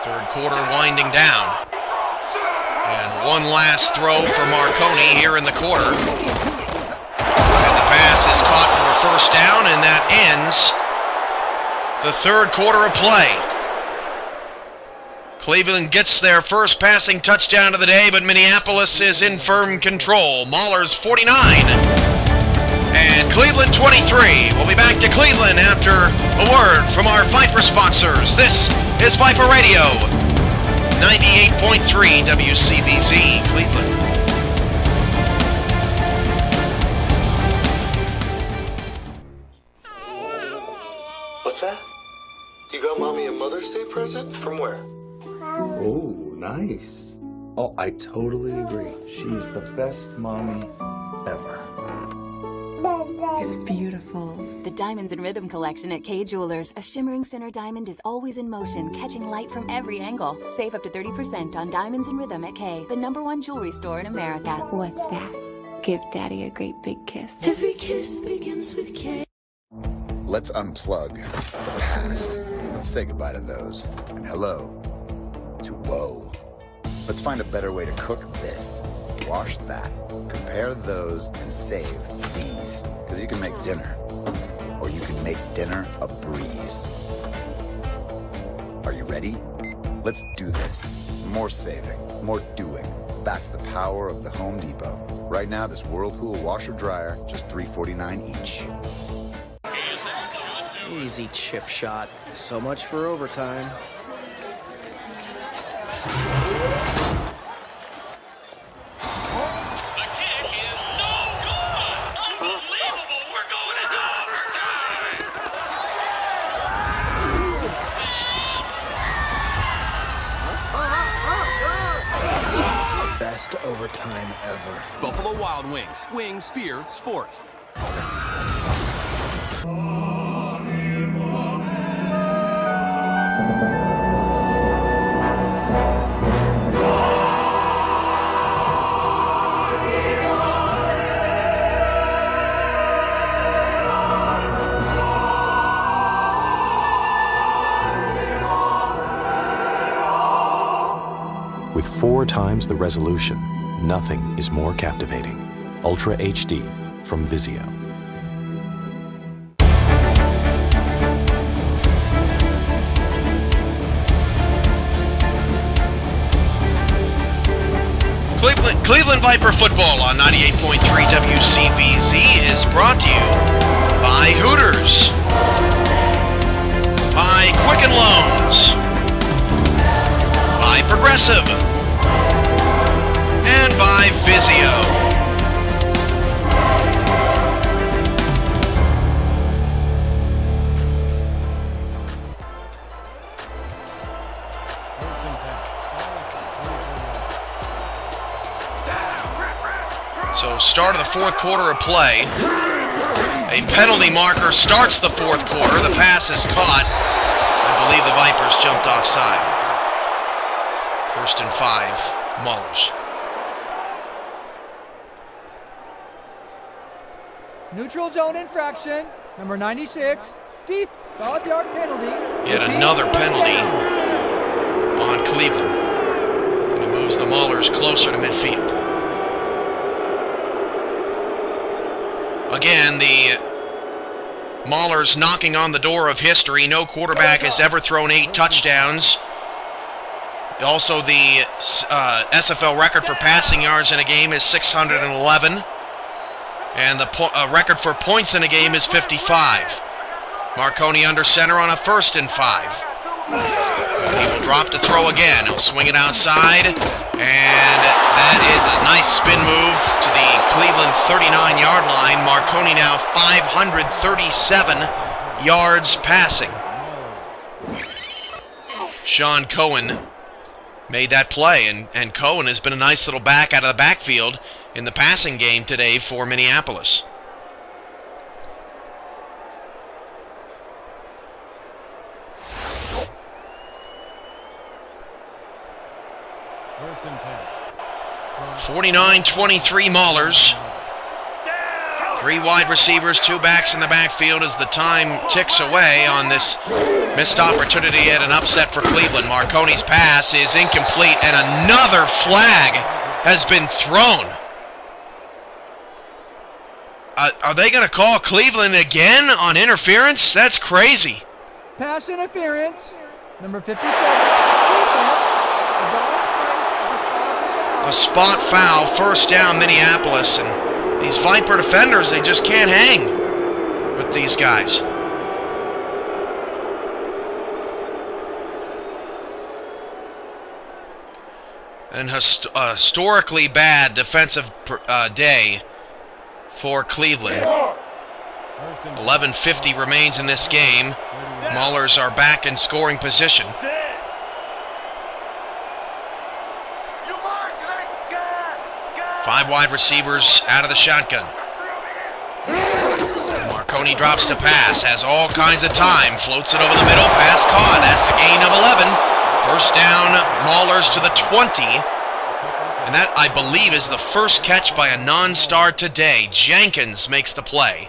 3rd quarter winding down. And one last throw for Marconi here in the quarter. And the pass is caught for a 1st down, and that ends the 3rd quarter of play. Cleveland gets their first passing touchdown of the day, but Minneapolis is in firm control. Maulers 49 and Cleveland 23. We'll be back to Cleveland after a word from our Viper sponsors. This is Viper Radio, 98.3 WCVZ, Cleveland. What's that? You got Mommy a Mother's Day present? From where? Oh, nice. Oh, I totally agree. She's the best mommy ever. It's beautiful. The Diamonds in Rhythm collection at Kay Jewelers. A shimmering center diamond is always in motion, catching light from every angle. Save up to 30% on Diamonds in Rhythm at Kay, the #1 jewelry store in America. What's that? Give Daddy a great big kiss. Every kiss begins with K. Let's unplug the past. Let's say goodbye to those. And hello to whoa. Let's find a better way to cook this. Wash that. Compare those and save these. Because you can make dinner. Or you can make dinner a breeze. Are you ready? Let's do this. More saving, more doing. That's the power of the Home Depot. Right now, this Whirlpool washer dryer, just $3.49 each. Easy chip shot. So much for overtime. The kick is no good! Unbelievable! We're going into overtime! Best overtime ever. Buffalo Wild Wings. Wings, beer, sports. With 4 times the resolution, nothing is more captivating. Ultra HD from Vizio. Cleveland Viper football on 98.3 WCVZ is brought to you by Hooters, by Quicken Loans, by Progressive, and by Vizio. So start of the fourth quarter of play. A penalty marker starts the fourth quarter. The pass is caught. I believe the Vipers jumped offside. 1st and 5, Maulers. Neutral zone infraction, number 96, deep 5-yard penalty. Yet another penalty on Cleveland. And it moves the Maulers closer to midfield. Again, the Maulers knocking on the door of history. No quarterback has ever thrown 8 touchdowns. Also, the SFL record for passing yards in a game is 611. And the record for points in a game is 55. Marconi under center on a 1st and 5. He will drop to throw again. He'll swing it outside. And that is a nice spin move to the Cleveland 39-yard line. Marconi now 537 yards passing. Sean Cohen made that play, and Cohen has been a nice little back out of the backfield in the passing game today for Minneapolis. First and 10. 49-23 Maulers. 3 wide receivers, 2 backs in the backfield as the time ticks away on this missed opportunity at an upset for Cleveland. Marconi's pass is incomplete, and another flag has been thrown. Are they going to call Cleveland again on interference? That's crazy. Pass interference, number 57. A spot foul, 1st down Minneapolis, and these Viper defenders, they just can't hang with these guys. And historically bad defensive day for Cleveland. 11:50 remains in this game. Maulers are back in scoring position. 5 wide receivers out of the shotgun. Marconi drops to pass, has all kinds of time, floats it over the middle, pass caught. That's a gain of 11. First down, Maulers to the 20. And that, I believe, is the first catch by a non-star today. Jenkins makes the play.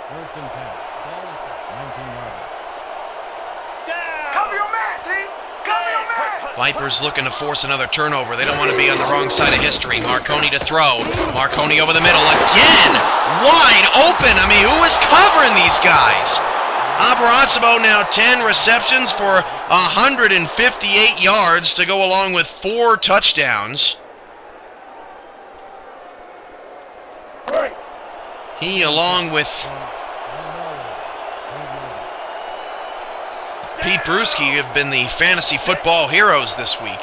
First and 10. Ball at the 19-yard line. Cover your man, team! Cover your man! Vipers looking to force another turnover. They don't want to be on the wrong side of history. Marconi to throw. Marconi over the middle again! Wide open! I mean, who is covering these guys? Abarazzo now 10 receptions for 158 yards to go along with 4 touchdowns. He, along with Pete Bruschi, have been the fantasy football heroes this week.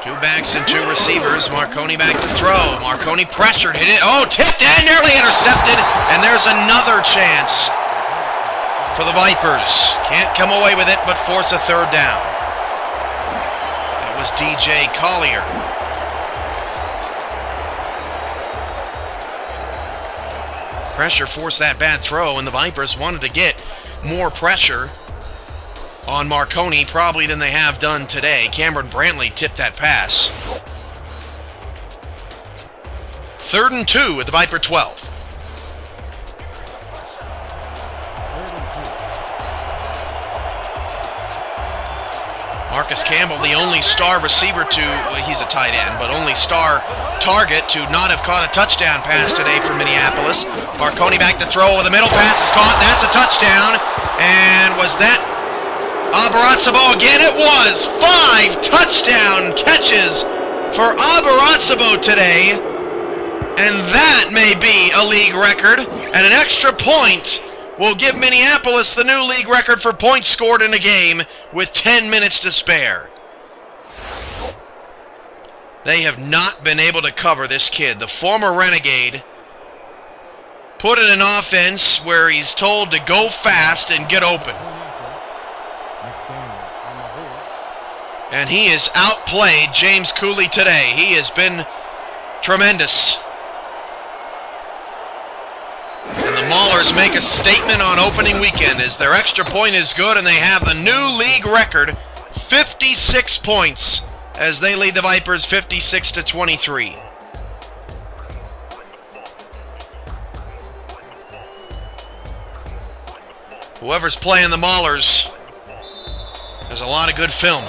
2 backs and 2 receivers. Marconi back to throw. Marconi pressured, hit it. Oh, tipped and nearly intercepted. And there's another chance for the Vipers. Can't come away with it, but force a third down. That was DJ Collier. Pressure forced that bad throw, and the Vipers wanted to get more pressure on Marconi probably than they have done today. Cameron Brantley tipped that pass. 3rd and 2 at the Viper 12. Marcus Campbell, the only star receiver to, he's a tight end, but only star target to not have caught a touchdown pass today for Minneapolis. Marconi back to throw over the middle, pass is caught, that's a touchdown. And was that Abarazzo again? It was 5 touchdown catches for Abarazzo today. And that may be a league record. And an extra point will give Minneapolis the new league record for points scored in a game with 10 minutes to spare. They have not been able to cover this kid. The former Renegade put in an offense where he's told to go fast and get open. And he has outplayed James Cooley today. He has been tremendous. And the Maulers make a statement on opening weekend as their extra point is good and they have the new league record, 56 points, as they lead the Vipers 56-23. Whoever's playing the Maulers, there's a lot of good film.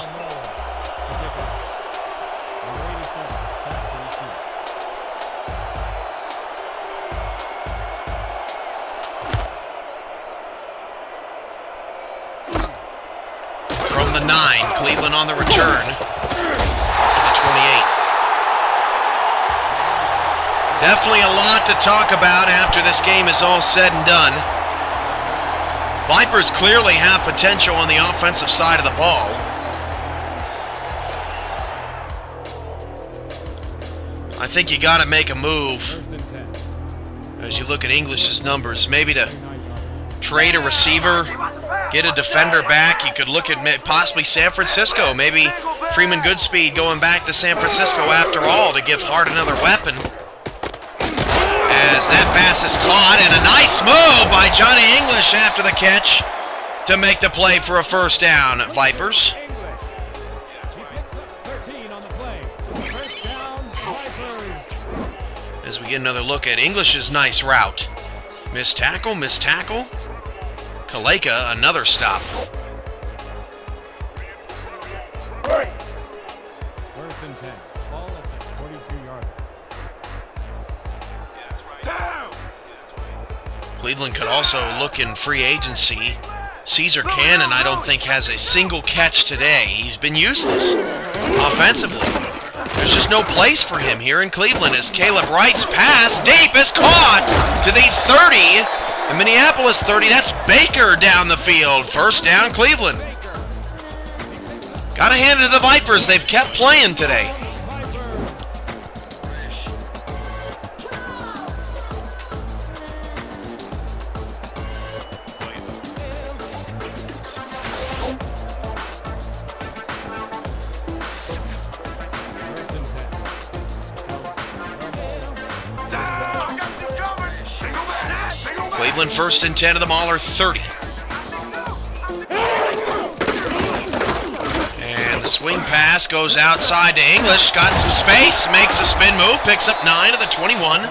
From the 9, Cleveland on the return to the 28. Definitely a lot to talk about after this game is all said and done. Vipers clearly have potential on the offensive side of the ball. I think you got to make a move as you look at English's numbers, maybe to trade a receiver, get a defender back. You could look at possibly San Francisco, maybe Freeman Goodspeed going back to San Francisco after all to give Hart another weapon. As that pass is caught, and a nice move by Johnny English after the catch to make the play for a first down, Vipers. As we get another look at English's nice route. Missed tackle. Kaleka, another stop. First and 10. Ball at the 42-yard line. Cleveland could also look in free agency. Caesar Cannon, I don't think, has a single catch today. He's been useless offensively. There's just no place for him here in Cleveland as Caleb Wright's pass deep is caught to the 30. And Minneapolis 30, that's Baker down the field. First down, Cleveland. Gotta hand it to the Vipers. They've kept playing today. Cleveland 1st and 10 to the Mauler 30. And the swing pass goes outside to English. Got some space, makes a spin move, picks up 9 to the 21.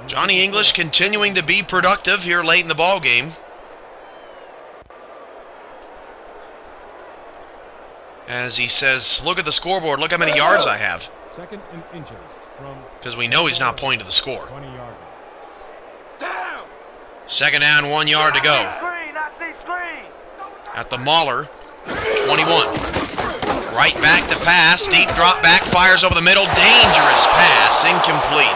Johnny English continuing to be productive here late in the ball game. As he says, look at the scoreboard, look how many yards I have. Second and inches from Because we know he's not pointing to the score. 20 yards. Second down, 1 yard to go. At the Mauler, 21. Right back to pass, deep drop back, fires over the middle, dangerous pass, incomplete.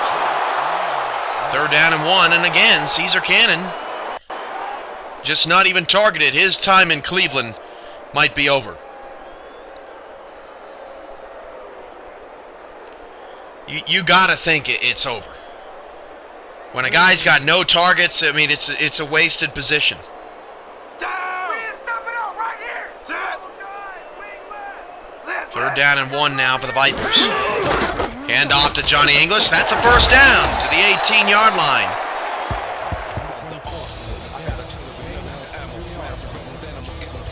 3rd down and 1, and again, Caesar Cannon just not even targeted. His time in Cleveland might be over. You gotta think it's over. When a guy's got no targets, I mean, it's a wasted position. Third down and 1 now for the Vipers. Hand off to Johnny English. That's a first down to the 18-yard line.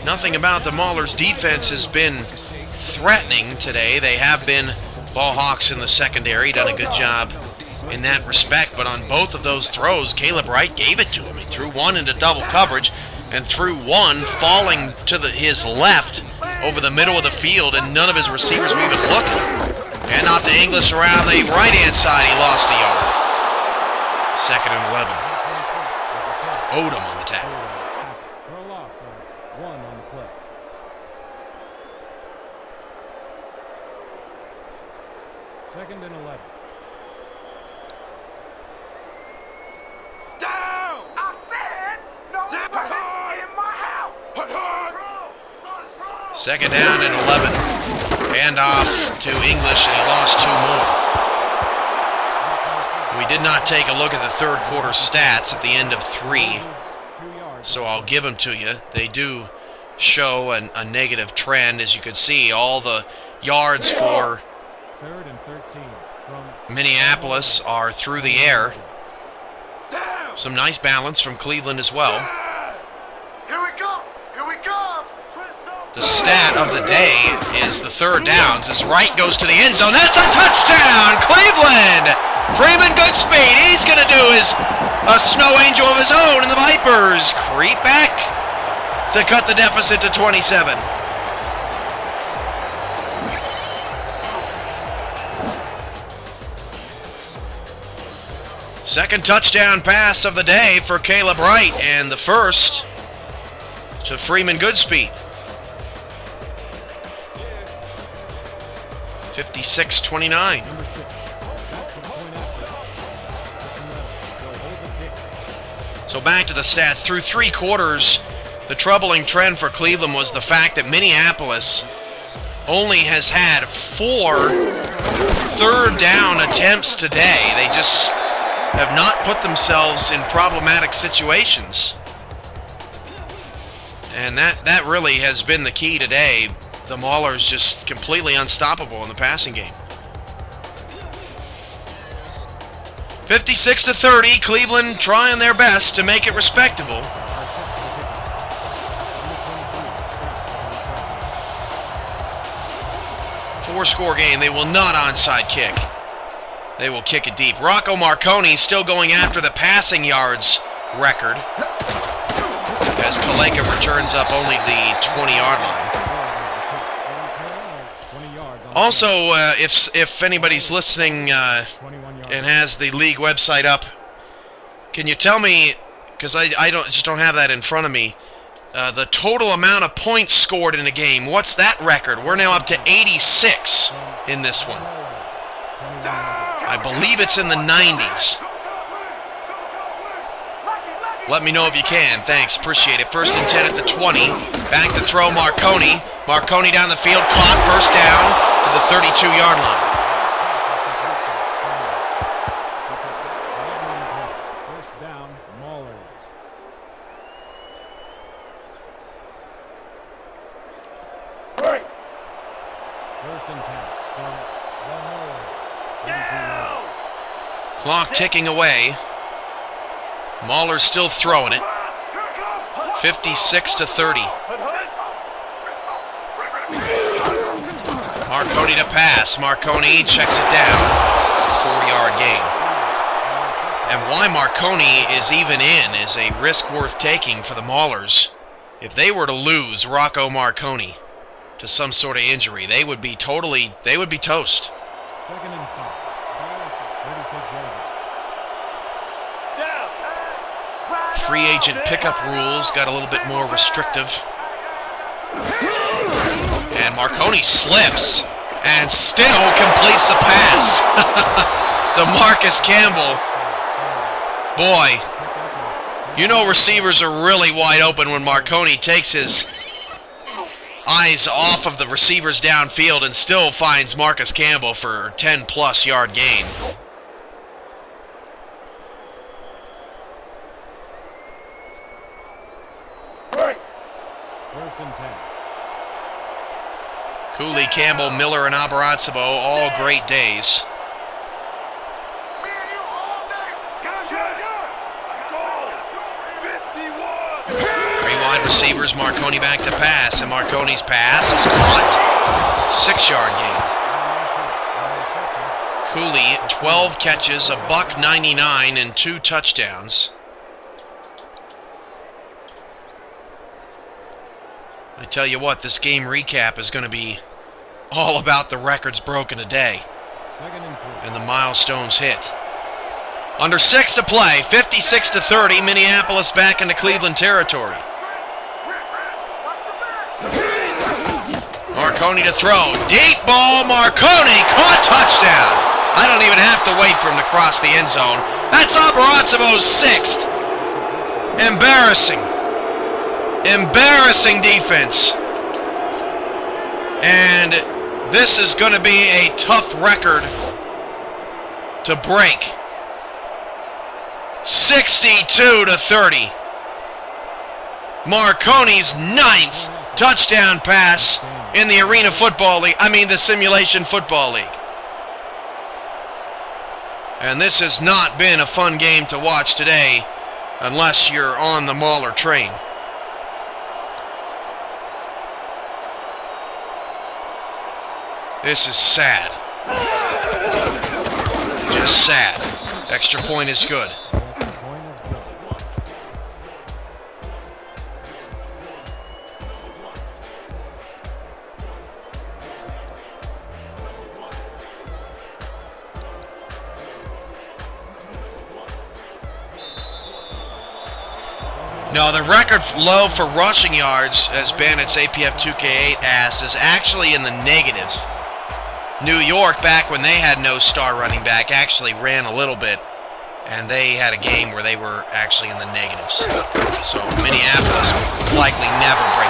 Nothing about the Maulers' defense has been threatening today. They have been ball hawks in the secondary, done a good job in that respect, but on both of those throws, Caleb Wright gave it to him. He threw one into double coverage and threw one falling to his left over the middle of the field, and none of his receivers were even looking. And off to English around the right-hand side, he lost a yard. 2nd and 11. Odom on the tackle. For a loss of 1 on the play. Second and 11. Down! I said nobody in my house! 2nd down and 11. Hand off to English, and he lost 2 more. We did not take a look at the third quarter stats at the end of 3, so I'll give them to you. They do show a negative trend. As you can see, all the yards for 3rd and 13 from Minneapolis are through the air. Some nice balance from Cleveland as well. Here we go! Here we go! The stat of the day is the 3rd downs as Wright goes to the end zone. That's a touchdown! Cleveland! Freeman Goodspeed, he's going to do a snow angel of his own, and the Vipers creep back to cut the deficit to 27. Second touchdown pass of the day for Caleb Wright, and the first to Freeman Goodspeed. 56-29. So back to the stats. Through 3 quarters, the troubling trend for Cleveland was the fact that Minneapolis only has had 4 third down attempts today. They just have not put themselves in problematic situations. And that really has been the key today. The Maulers just completely unstoppable in the passing game. 56-30, Cleveland trying their best to make it respectable. Four-score game. They will not onside kick. They will kick it deep. Rocco Marconi still going after the passing yards record as Kaleka returns up only the 20-yard line. Also, if anybody's listening and has the league website up, can you tell me, because I just don't have that in front of me, the total amount of points scored in a game? What's that record? We're now up to 86 in this one. I believe it's in the 90s. Let me know if you can. Thanks. Appreciate it. 1st and 10 at the 20. Back to throw Marconi. Marconi down the field. Clock. First down to the 32-yard line. First down, Maulers. Right. 1st and 10 from the Maulers. Clock ticking away. Mahler's still throwing it. 56-30. Marconi to pass. Marconi checks it down. 4-yard gain. And why Marconi is even in is a risk worth taking for the Maulers. If they were to lose Rocco Marconi to some sort of injury, they would be toast. Second and 5. 36-yard. Free agent pickup rules got a little bit more restrictive. And Marconi slips and still completes the pass to Marcus Campbell. Boy, you know receivers are really wide open when Marconi takes his eyes off of the receivers downfield and still finds Marcus Campbell for a 10-plus yard gain. First and 10. Cooley, Campbell, Miller, and Abarazzo, all great days. Three wide receivers, Marconi back to pass, and Marconi's pass is caught. 6-yard gain. Cooley, 12 catches, a $199, and 2 touchdowns. I tell you what, this game recap is going to be all about the records broken today and the milestones hit. Under 6 to play, 56-30, Minneapolis back into Cleveland territory. Marconi to throw. Deep ball, Marconi, caught, touchdown. I don't even have to wait for him to cross the end zone. That's Abarazzo's 6th. Embarrassing. Embarrassing defense. And this is going to be a tough record to break. 62-30. Marconi's 9th touchdown pass in the Arena Football League. The Simulation Football League. And this has not been a fun game to watch today unless you're on the Mahler train. This is sad. Just sad. Extra point is good. No, the record low for rushing yards has been, its APF 2K8 asked, is actually in the negatives. New York, back when they had no star running back, actually ran a little bit, and they had a game where they were actually in the negatives. So Minneapolis will likely never break